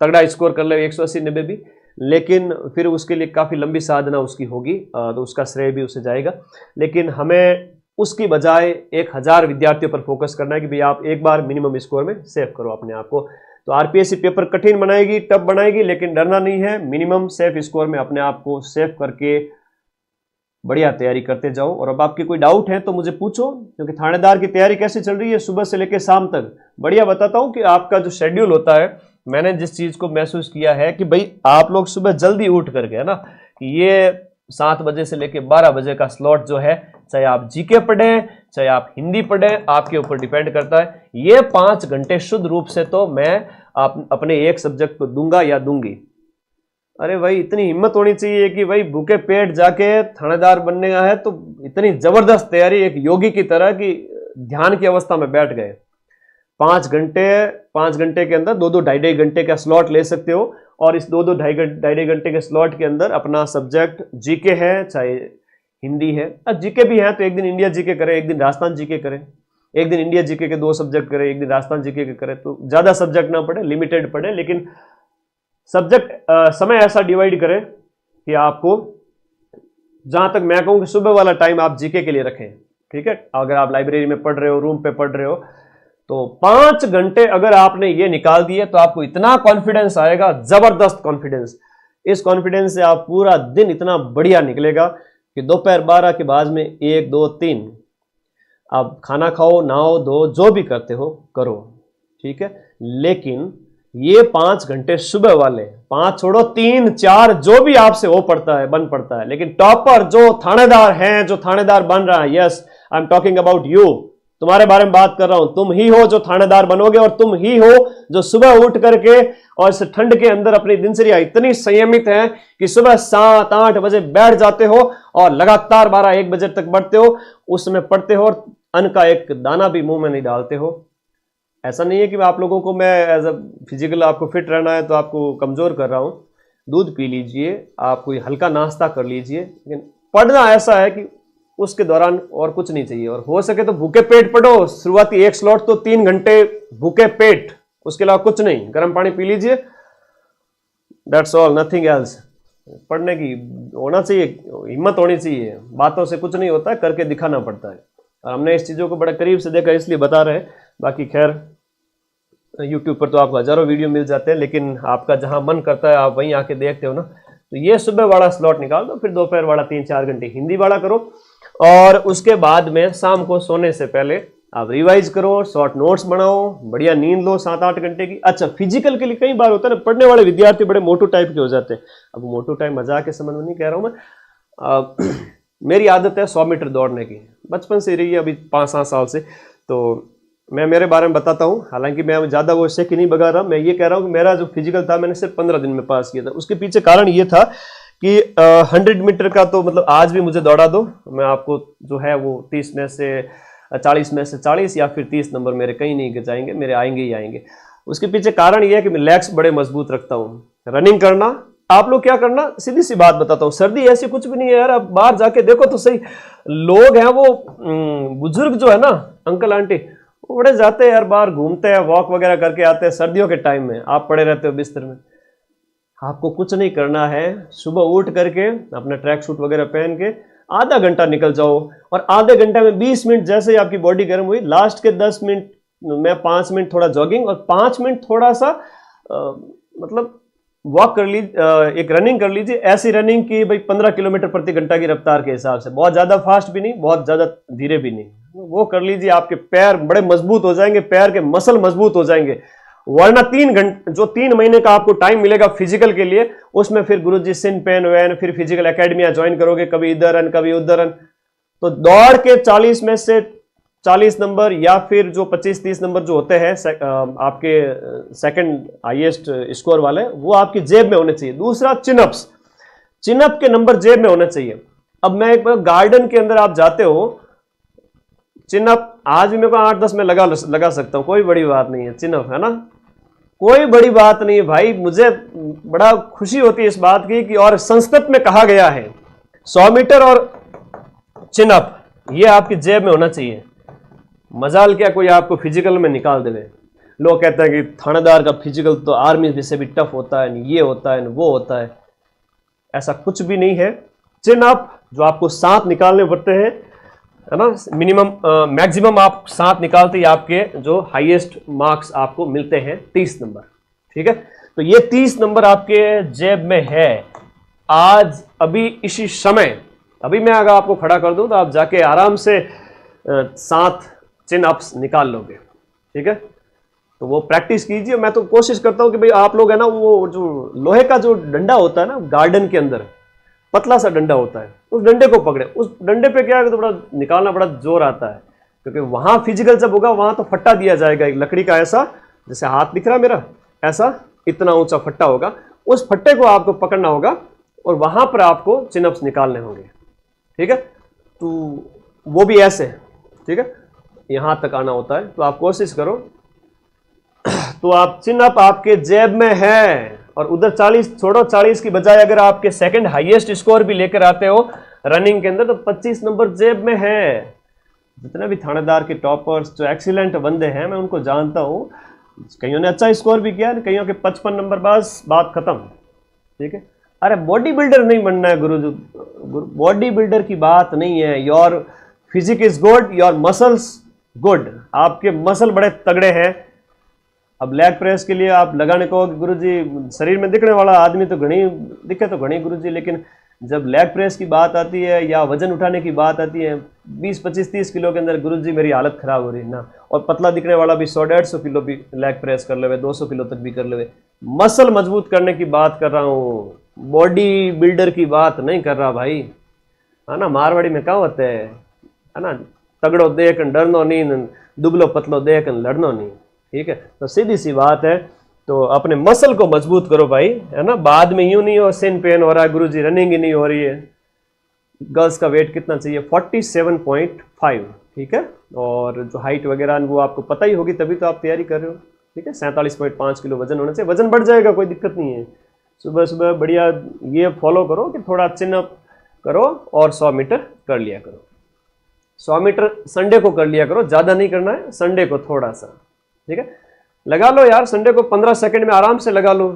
तगड़ा स्कोर कर ले 180-90 भी, लेकिन फिर उसके लिए काफ़ी लंबी साधना उसकी होगी, तो उसका श्रेय भी उसे जाएगा। लेकिन हमें उसकी बजाय 1000 विद्यार्थियों पर फोकस करना है कि भाई आप एक बार मिनिमम स्कोर में सेव करो अपने आप को। तो आरपीएससी पेपर कठिन बनाएगी, टफ बनाएगी, लेकिन डरना नहीं है। मिनिमम सेफ स्कोर में अपने आप को सेव करके बढ़िया तैयारी करते जाओ। और अब आपके कोई डाउट है तो मुझे पूछो, क्योंकि थानेदार की तैयारी कैसे चल रही है सुबह से लेकर शाम तक, बढ़िया बताता हूँ कि आपका जो शेड्यूल होता है, मैंने जिस चीज को महसूस किया है कि भाई आप लोग सुबह जल्दी उठ करके, है ना, कि ये 7 बजे से लेकर 12 बजे का स्लॉट जो है, चाहे आप जीके पढ़ें चाहे आप हिंदी पढ़ें, आपके ऊपर डिपेंड करता है। ये 5 घंटे शुद्ध रूप से तो मैं अपने एक सब्जेक्ट को दूंगा या दूंगी। अरे भाई, इतनी हिम्मत होनी चाहिए कि भाई भूखे पेट जाके थानेदार बनने का है, तो इतनी जबरदस्त तैयारी, एक योगी की तरह की ध्यान की अवस्था में बैठ गए। 5 घंटे के अंदर 2-2 ढाई घंटे का स्लॉट ले सकते हो। और इस 2-2 ढाई घंटे के स्लॉट के अंदर अपना सब्जेक्ट जीके है चाहे हिंदी है, जीके भी है तो एक दिन इंडिया जीके करें, एक दिन राजस्थान जीके करें, एक दिन इंडिया जीके के 2 सब्जेक्ट करें, एक दिन राजस्थान जीके के करें। तो ज्यादा सब्जेक्ट ना पढ़े, लिमिटेड पढ़े, लेकिन सब्जेक्ट समय ऐसा डिवाइड करें कि आपको, जहां तक मैं कहूं कि सुबह वाला टाइम आप जीके के लिए रखें। ठीक है, अगर आप लाइब्रेरी में पढ़ रहे हो, रूम पे पढ़ रहे हो, तो 5 घंटे अगर आपने ये निकाल दिए तो आपको इतना कॉन्फिडेंस आएगा, जबरदस्त कॉन्फिडेंस। इस कॉन्फिडेंस से आप पूरा दिन इतना बढ़िया निकलेगा कि दोपहर 12 के बाद में 1, 2, 3 आप खाना खाओ, नहाओ, धो, जो भी करते हो करो। ठीक है, लेकिन ये 5 घंटे सुबह वाले, 5 छोड़ो 3, 4 जो भी आपसे हो पड़ता है, बन पड़ता है। लेकिन टॉपर जो थानेदार हैं, जो थानेदार बन रहा है, yes I am talking about you, तुम्हारे बारे में बात कर रहा हूं। तुम ही हो जो थानेदार बनोगे, और तुम ही हो जो सुबह उठ करके और इस ठंड के अंदर अपनी दिनचर्या इतनी संयमित है कि सुबह 7-8 बजे बैठ जाते हो और लगातार 12-1 बजे तक पढ़ते हो। उस समय पढ़ते हो और अन्न का एक दाना भी मुंह में नहीं डालते हो। ऐसा नहीं है कि आप लोगों को मैं एज अ फिजिकल आपको फिट रहना है तो आपको कमजोर कर रहा हूं, दूध पी लीजिए, आप कोई हल्का नाश्ता कर लीजिए, लेकिन पढ़ना ऐसा है कि उसके दौरान और कुछ नहीं चाहिए। और हो सके तो भूखे पेट पढ़ो, शुरुआती 1 स्लॉट तो 3 घंटे भूखे पेट, उसके अलावा कुछ नहीं, गर्म पानी पी लीजिए, दैट्स ऑल, नथिंग एल्स। पढ़ने की होना चाहिए, हिम्मत होनी चाहिए, बातों से कुछ नहीं होता है, करके दिखाना पड़ता है। और हमने इस चीज़ों को बड़ा करीब से देखा इसलिए बता रहे हैं। बाकी खैर यूट्यूब पर तो आपको हज़ारों वीडियो मिल जाते हैं, लेकिन आपका जहां मन करता है आप वहीं आके देखते हो ना। तो ये सुबह वाला स्लॉट निकाल दो, फिर दोपहर वाला 3-4 घंटे हिंदी वाला करो, और उसके बाद में शाम को सोने से पहले आप रिवाइज करो, शॉर्ट नोट्स बनाओ, बढ़िया नींद लो 7-8 घंटे की। अच्छा, फिजिकल के लिए कई बार होता है ना, पढ़ने वाले विद्यार्थी बड़े मोटू टाइप के हो जाते हैं। अब मोटू टाइप मजाक के संबंध में नहीं कह रहा हूं मैं। मेरी आदत है 100 मीटर दौड़ने की, बचपन से रही है, अभी 5-7 साल से। तो मैं मेरे बारे में बताता हूँ, हालांकि मैं ज़्यादा वो इससे कि नहीं भगा रहा, मैं ये कह रहा हूँ कि मेरा जो फिजिकल था मैंने सिर्फ 15 दिन में पास किया था। उसके पीछे कारण ये था कि 100 मीटर का तो मतलब आज भी मुझे दौड़ा दो, मैं आपको जो है वो 30 में से 40 में से 40 या फिर 30 नंबर मेरे कहीं नहीं जाएंगे, मेरे आएंगे ही आएंगे। उसके पीछे कारण ये है कि मैं लेग्स बड़े मजबूत रखता हूँ। रनिंग करना, आप लोग क्या करना, सीधी सी बात बताता हूँ, सर्दी ऐसी कुछ भी नहीं है यार, आप बाहर जाके देखो तो सही, लोग हैं वो बुजुर्ग जो है ना, अंकल आंटी, वो बड़े जाते हैं यार बाहर, घूमते हैं, वॉक वगैरह करके आते हैं। सर्दियों के टाइम में आप पड़े रहते हो बिस्तर में। आपको कुछ नहीं करना है, सुबह उठ करके अपना ट्रैक सूट वगैरह पहन के आधा घंटा निकल जाओ, और आधे घंटे में 20 मिनट जैसे ही आपकी बॉडी गर्म हुई, लास्ट के 10 मिनट में 5 मिनट थोड़ा जॉगिंग और 5 मिनट थोड़ा सा मतलब वॉक कर लीजिए, एक रनिंग कर लीजिए। ऐसी रनिंग की भाई 15 किलोमीटर प्रति घंटा की रफ्तार के हिसाब से, बहुत ज्यादा फास्ट भी नहीं, बहुत ज्यादा धीरे भी नहीं, वो कर लीजिए। आपके पैर बड़े मजबूत हो जाएंगे, पैर के मसल मजबूत हो जाएंगे। वरना 3 घंटे जो 3 महीने का आपको टाइम मिलेगा फिजिकल के लिए, उसमें फिर गुरुजी सिन पेन वैन, फिर फिजिकल एकेडमियां ज्वाइन करोगे, कभी इधर रन कभी उधर रन। तो दौड़ के 40 में से 40 नंबर या फिर जो 25-30 नंबर जो होते हैं आपके सेकंड हाईएस्ट स्कोर वाले, वो आपकी जेब में होने चाहिए। दूसरा चिनअप्स, चिनअप के नंबर जेब में होने चाहिए। अब मैं एक बार गार्डन के अंदर आप जाते हो, चिनअप आज भी मेरे को 8-10 में लगा सकता हूं, कोई बड़ी बात नहीं है, चिनअप है ना, कोई बड़ी बात नहीं है भाई। मुझे बड़ा खुशी होती है इस बात की कि, और संस्कृत में कहा गया है 100 मीटर और चिनअप ये आपकी जेब में होना चाहिए। मजाल क्या कोई आपको फिजिकल में निकाल देवे। लोग कहते हैं कि थानेदार का फिजिकल तो आर्मी से भी टफ होता है, ये होता है वो होता है, ऐसा कुछ भी नहीं है। चिनअप जो आपको 7 निकालने पड़ते हैं, है ना, मिनिमम मैक्सिमम आप 7 निकालते ही आपके जो हाईएस्ट मार्क्स आपको मिलते हैं 30 नंबर, ठीक है। तो ये 30 नंबर आपके जेब में है आज, अभी इसी समय। अभी मैं अगर आपको खड़ा कर दूं तो आप जाके आराम से 7 चिन अप्स निकाल लोगे, ठीक है। तो वो प्रैक्टिस कीजिए। मैं तो कोशिश करता हूं कि भाई आप लोग है ना, वो जो लोहे का जो डंडा होता है ना गार्डन के अंदर, पतला सा डंडा होता है, उस डंडे को पकड़े। उस डंडे पे क्या है तो बड़ा निकालना बड़ा जोर आता है, क्योंकि वहां फिजिकल जब होगा वहां तो फट्टा दिया जाएगा एक लकड़ी का, ऐसा जैसे हाथ दिख रहा मेरा, ऐसा इतना ऊंचा फट्टा होगा, उस फट्टे को आपको पकड़ना होगा और वहां पर आपको चिनअप्स निकालने होंगे, ठीक है। तो वो भी ऐसे, ठीक है, यहां तक आना होता है। तो आप कोशिश करो। तो आप चिनअप आपके जेब में है, और उधर 40 छोड़ो, 40 की बजाय अगर आपके सेकंड हाईएस्ट स्कोर भी लेकर आते हो रनिंग के अंदर, तो 25 नंबर जेब में है। जितने भी थानेदार के टॉपर्स जो एक्सीलेंट बंदे हैं, मैं उनको जानता हूं, कईयों ने अच्छा स्कोर भी किया, कईयों के 55 नंबर, बस बात खत्म, ठीक है। अरे बॉडी बिल्डर नहीं बनना है गुरु, बॉडी बिल्डर की बात नहीं है। Your physique is good, your muscles good, आपके मसल बड़े तगड़े हैं। अब लेग प्रेस के लिए आप लगाने को गुरुजी, शरीर में दिखने वाला आदमी तो घनी दिखे तो घनी गुरुजी, लेकिन जब लेग प्रेस की बात आती है या वजन उठाने की बात आती है 20, 25, 30 किलो के अंदर, गुरुजी मेरी हालत खराब हो रही है ना। और पतला दिखने वाला भी 100-150 किलो भी लेग प्रेस कर लेवे, 200 किलो तक भी कर लेवे। मसल मजबूत करने की बात कर रहा हूँ, बॉडी बिल्डर की बात नहीं कर रहा भाई, है ना। मारवाड़ी में क्या होते है ना, तगड़ो देख डरनो नहीं, दुबलो पतलो देख लड़नो नहीं, ठीक है। तो सीधी सी बात है, तो अपने मसल को मजबूत करो भाई, है ना। बाद में यूं नहीं हो सिन पेन हो रहा है गुरुजी, रनिंग ही नहीं हो रही है। गर्ल्स का वेट कितना चाहिए, 47.5, ठीक है। और जो हाइट वगैरह वो आपको पता ही होगी, तभी तो आप तैयारी कर रहे हो, ठीक है। 47.5 किलो वजन होना चाहिए, वजन बढ़ जाएगा, कोई दिक्कत नहीं है। सुबह सुबह बढ़िया ये फॉलो करो कि थोड़ा चिन अप करो और 100 मीटर कर लिया करो। 100 मीटर संडे को कर लिया करो, ज़्यादा नहीं करना है, संडे को थोड़ा सा, ठीक है। लगा लो यार, संडे को 15 सेकंड में आराम से लगा लो,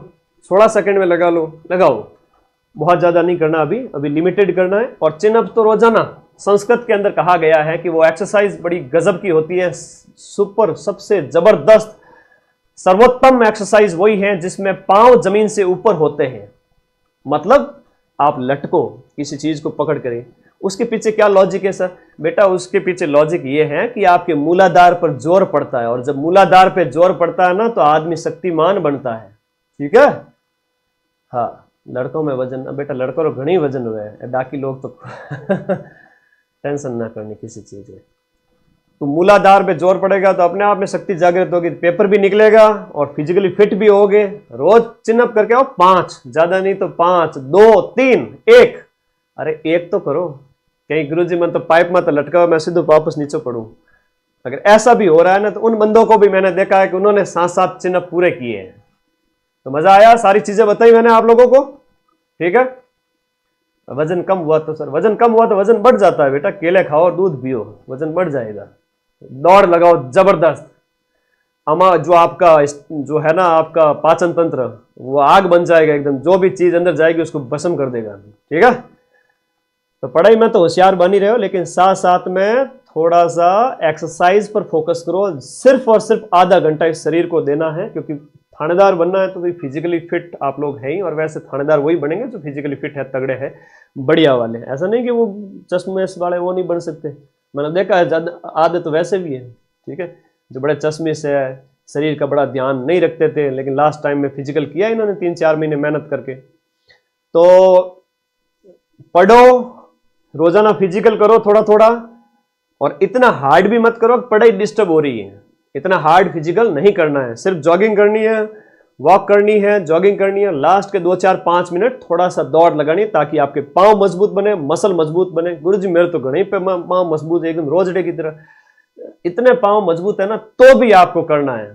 16 सेकंड में लगा लो, लगाओ। बहुत ज़्यादा नहीं करना, अभी लिमिटेड करना है। और चिन अप तो रोजाना, संस्कृत के अंदर कहा गया है कि वो एक्सरसाइज बड़ी गजब की होती है, सुपर, सबसे जबरदस्त सर्वोत्तम एक्सरसाइज वही है जिसमें पांव जमीन से ऊपर होते हैं। मतलब आप लटको, किसी चीज को पकड़ करें, उसके पीछे क्या लॉजिक है सर? बेटा उसके पीछे लॉजिक ये है कि आपके मूलाधार पर जोर पड़ता है, और जब मूलाधार पे जोर पड़ता है ना तो आदमी शक्तिमान बनता है, ठीक है। हाँ, लड़कों में वजन, बेटा लड़कों को घनी वजन हुए हैं, बाकी लोग तो टेंशन ना करनी किसी चीज में। तो मूलाधार पे जोर पड़ेगा तो अपने आप में शक्ति जागृत होगी, पेपर भी निकलेगा और फिजिकली फिट भी होगे। रोज चिन्ह करके आओ, 5, ज्यादा नहीं तो 5, 2, 3, 1। अरे 1 तो करो। कहीं गुरुजी मैं तो पाइप में तो लटका हुआ, मैं सीधे वापस नीचे पड़ूं। अगर ऐसा भी हो रहा है ना तो उन बंदों को भी मैंने देखा है कि उन्होंने 7-7 चिन्ह पूरे किए हैं। तो मजा आया, सारी चीजें बताई मैंने आप लोगों को, ठीक है। वजन कम हुआ तो सर, वजन कम हुआ तो वजन बढ़ जाता है बेटा, केले खाओ और दूध पियो, वजन बढ़ जाएगा। दौड़ लगाओ जबरदस्त, अमा जो आपका जो है ना आपका पाचन तंत्र वो आग बन जाएगा एकदम, जो भी चीज अंदर जाएगी उसको भस्म कर देगा, ठीक है। तो पढ़ाई में तो होशियार बन ही रहे हो, लेकिन साथ साथ में थोड़ा सा एक्सरसाइज पर फोकस करो। सिर्फ और सिर्फ आधा घंटा इस शरीर को देना है, क्योंकि थानेदार बनना है तो भाई फिजिकली फिट आप लोग हैं ही, और वैसे थानेदार वही बनेंगे जो फिजिकली फिट है, तगड़े हैं, बढ़िया वाले। ऐसा नहीं कि वो चश्मेश वाले वो नहीं बन सकते, मैंने देखा है ज्यादा आदत वैसे भी है, ठीक है। जो बड़े चश्मेश है, शरीर का बड़ा ध्यान नहीं रखते थे, लेकिन लास्ट टाइम में फिजिकल किया इन्होंने 3-4 महीने मेहनत करके। तो पढ़ो, रोजाना फिजिकल करो थोड़ा थोड़ा, और इतना हार्ड भी मत करो पढ़ाई डिस्टर्ब हो रही है। इतना हार्ड फिजिकल नहीं करना है, सिर्फ जॉगिंग करनी है, वॉक करनी है, जॉगिंग करनी है। लास्ट के 2-4-5 मिनट थोड़ा सा दौड़ लगानी है, ताकि आपके पांव मजबूत बने, मसल मजबूत बने। गुरुजी मेरे तो घड़े पे पांव मजबूत है एकदम रोजडे की तरह, इतने पांव मजबूत है ना, तो भी आपको करना है,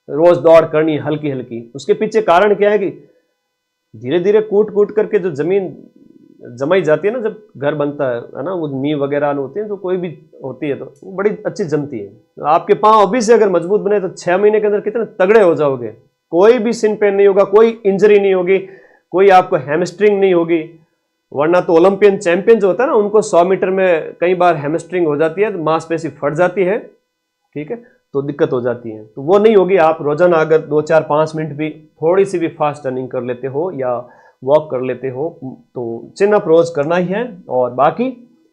रोज दौड़ करनी है हल्की हल्की। उसके पीछे कारण क्या है कि धीरे धीरे कूट कूट करके जो जमीन जमाई जाती है ना, जब घर बनता है ना, वो नींव वगैरह होती है, जो कोई भी होती है तो वो बड़ी अच्छी जमती है। तो आपके पांव अभी से अगर मजबूत बने तो 6 महीने के अंदर कितने तगड़े हो जाओगे। कोई भी सिन पेन नहीं होगा, कोई इंजरी नहीं होगी, कोई आपको हैमस्ट्रिंग नहीं होगी। वरना तो ओलंपियन चैंपियन जो होता है ना, उनको 100 मीटर में कई बार हैमस्ट्रिंग हो जाती है, मांसपेशी फट जाती है, ठीक है, तो दिक्कत हो जाती है। तो वो नहीं होगी। आप रोजाना अगर 2-4-5 मिनट भी थोड़ी सी भी फास्ट रनिंग कर लेते हो या वॉक कर लेते हो तो चिन अप रोज करना ही है। और बाकी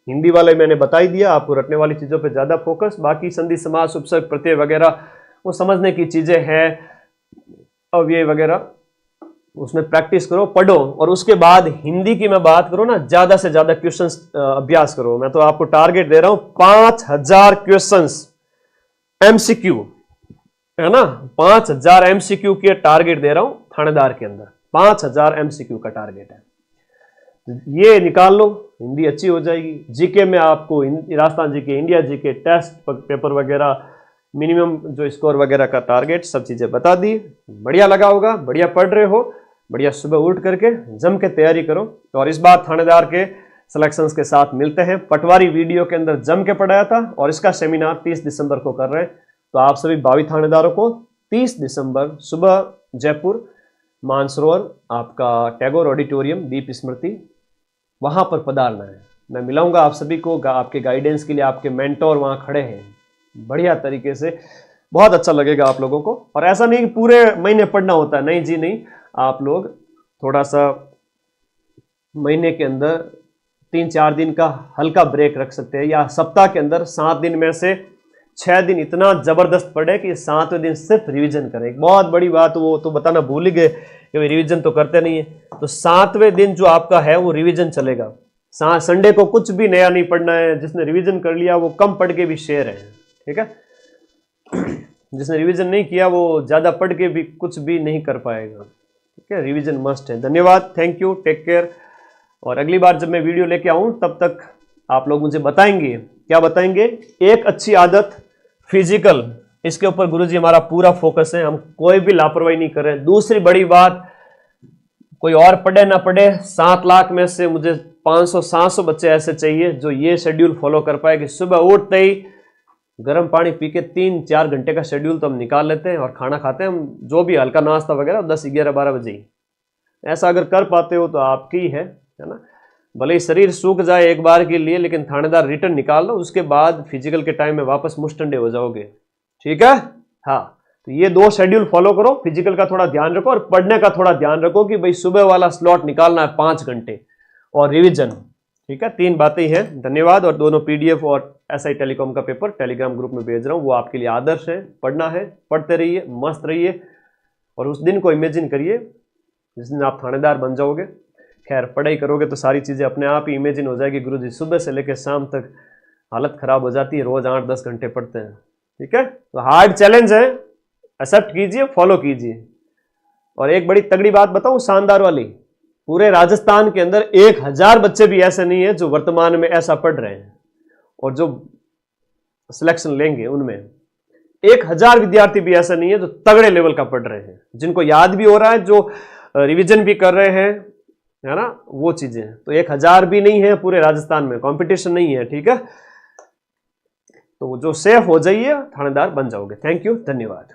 हिंदी वाले मैंने बता ही दिया, आपको रटने वाली चीज़ों पे ज़्यादा फोकस, बाकी संधि समास उपसर्ग प्रत्यय वगैरह वो समझने की चीज़ें हैं, अव्यय वगैरह उसमें प्रैक्टिस करो, पढ़ो। और उसके बाद हिंदी की मैं बात करूँ ना, ज़्यादा से ज़्यादा क्वेश्चंस अभ्यास करो। मैं तो आपको टारगेट दे रहा हूँ 5000 क्वेश्चंस MCQ, है ना, 5000 MCQ के टारगेट दे रहा हूँ थानेदार के अंदर। 5000 MCQ का टारगेट है, ये निकाल लो, हिंदी अच्छी हो जाएगी। जीके में आपको Rajasthan GK, India GK, test paper वगैरह, मिनिमम जो स्कोर वगैरह का टारगेट, सब चीज़ें बता दी। बढ़िया लगा होगा, बढ़िया पढ़ रहे हो, बढ़िया सुबह उठ करके जम के तैयारी करो। और इस बार थानेदार के सिलेक्शंस के साथ मिलते हैं। पटवारी वीडियो के अंदर जम के पढ़ाया था, और इसका सेमिनार 30 दिसंबर को कर रहे हैं। तो आप सभी भावी थानेदारों को 30 दिसंबर सुबह जयपुर मानसरोवर आपका टैगोर ऑडिटोरियम, दीप स्मृति, वहां पर पधारना है। मैं मिलाऊंगा आप सभी को, आपके गाइडेंस के लिए आपके मेंटोर वहां खड़े हैं बढ़िया तरीके से, बहुत अच्छा लगेगा आप लोगों को। और ऐसा नहीं कि पूरे महीने पढ़ना होता है, नहीं जी नहीं, आप लोग थोड़ा सा महीने के अंदर 3-4 दिन का हल्का ब्रेक रख सकते हैं, या सप्ताह के अंदर 7 दिन में से 6 दिन इतना जबरदस्त पढ़े कि 7वें दिन सिर्फ रिवीजन करें। एक बहुत बड़ी बात वो तो बताना भूल ही गए कि रिवीजन तो करते नहीं है, तो 7वें दिन जो आपका है वो रिवीजन चलेगा। संडे को कुछ भी नया नहीं पढ़ना है। जिसने रिवीजन कर लिया वो कम पढ़ के भी शेर है, ठीक है। जिसने रिवीजन नहीं किया वो ज्यादा पढ़ के भी कुछ भी नहीं कर पाएगा, ठीक है। रिवीजन मस्ट है। धन्यवाद, थैंक यू, टेक केयर। और अगली बार जब मैं वीडियो लेके आऊं तब तक आप लोग मुझे बताएंगे, क्या बताएंगे, एक अच्छी आदत फिजिकल, इसके ऊपर गुरुजी हमारा पूरा फोकस है, हम कोई भी लापरवाही नहीं कर रहे हैं। दूसरी बड़ी बात, कोई और पढ़े ना पढ़े, 7 लाख में से मुझे 500-700 बच्चे ऐसे चाहिए जो ये शेड्यूल फॉलो कर पाए कि सुबह उठते ही गर्म पानी पी के 3-4 घंटे का शेड्यूल तो हम निकाल लेते हैं और खाना खाते हैं हम, जो भी हल्का नाश्ता वगैरह 10-11-12 बजे ही। ऐसा अगर कर पाते हो तो आपकी है ना। भले ही शरीर सूख जाए एक बार के लिए, लेकिन थानेदार रिटर्न निकाल लो, उसके बाद फिजिकल के टाइम में वापस मुस्टंडे हो जाओगे। ठीक है, हाँ। तो ये 2 शेड्यूल फॉलो करो, फिजिकल का थोड़ा ध्यान रखो और पढ़ने का थोड़ा ध्यान रखो कि भाई सुबह वाला स्लॉट निकालना है 5 घंटे, और रिवीजन। ठीक है, 3 बातें हैं। धन्यवाद। और दोनों पीडीएफ और एसआई टेलीकॉम का पेपर टेलीग्राम ग्रुप में भेज रहा हूँ, वो आपके लिए आदर्श है। पढ़ना है, पढ़ते रहिए, मस्त रहिए, और उस दिन को इमेजिन करिए जिस दिन आप थानेदार बन जाओगे। खैर, पढ़ाई करोगे तो सारी चीज़ें अपने आप ही इमेजिन हो जाएगी। गुरुजी सुबह से लेकर शाम तक हालत खराब हो जाती है, रोज 8-10 घंटे पढ़ते हैं। ठीक है, तो हार्ड चैलेंज है, एक्सेप्ट कीजिए, फॉलो कीजिए। और एक बड़ी तगड़ी बात बताऊं, शानदार वाली, पूरे राजस्थान के अंदर 1000 बच्चे भी ऐसे नहीं है जो वर्तमान में ऐसा पढ़ रहे हैं, और जो सिलेक्शन लेंगे उनमें 1000 विद्यार्थी भी ऐसा नहीं है जो तगड़े लेवल का पढ़ रहे हैं, जिनको याद भी हो रहा है, जो रिवीजन भी कर रहे हैं, है ना, वो चीजें। तो 1000 भी नहीं है पूरे राजस्थान में, कंपटीशन नहीं है। ठीक है, तो जो सेफ हो जाइए, थानेदार बन जाओगे। थैंक यू, धन्यवाद।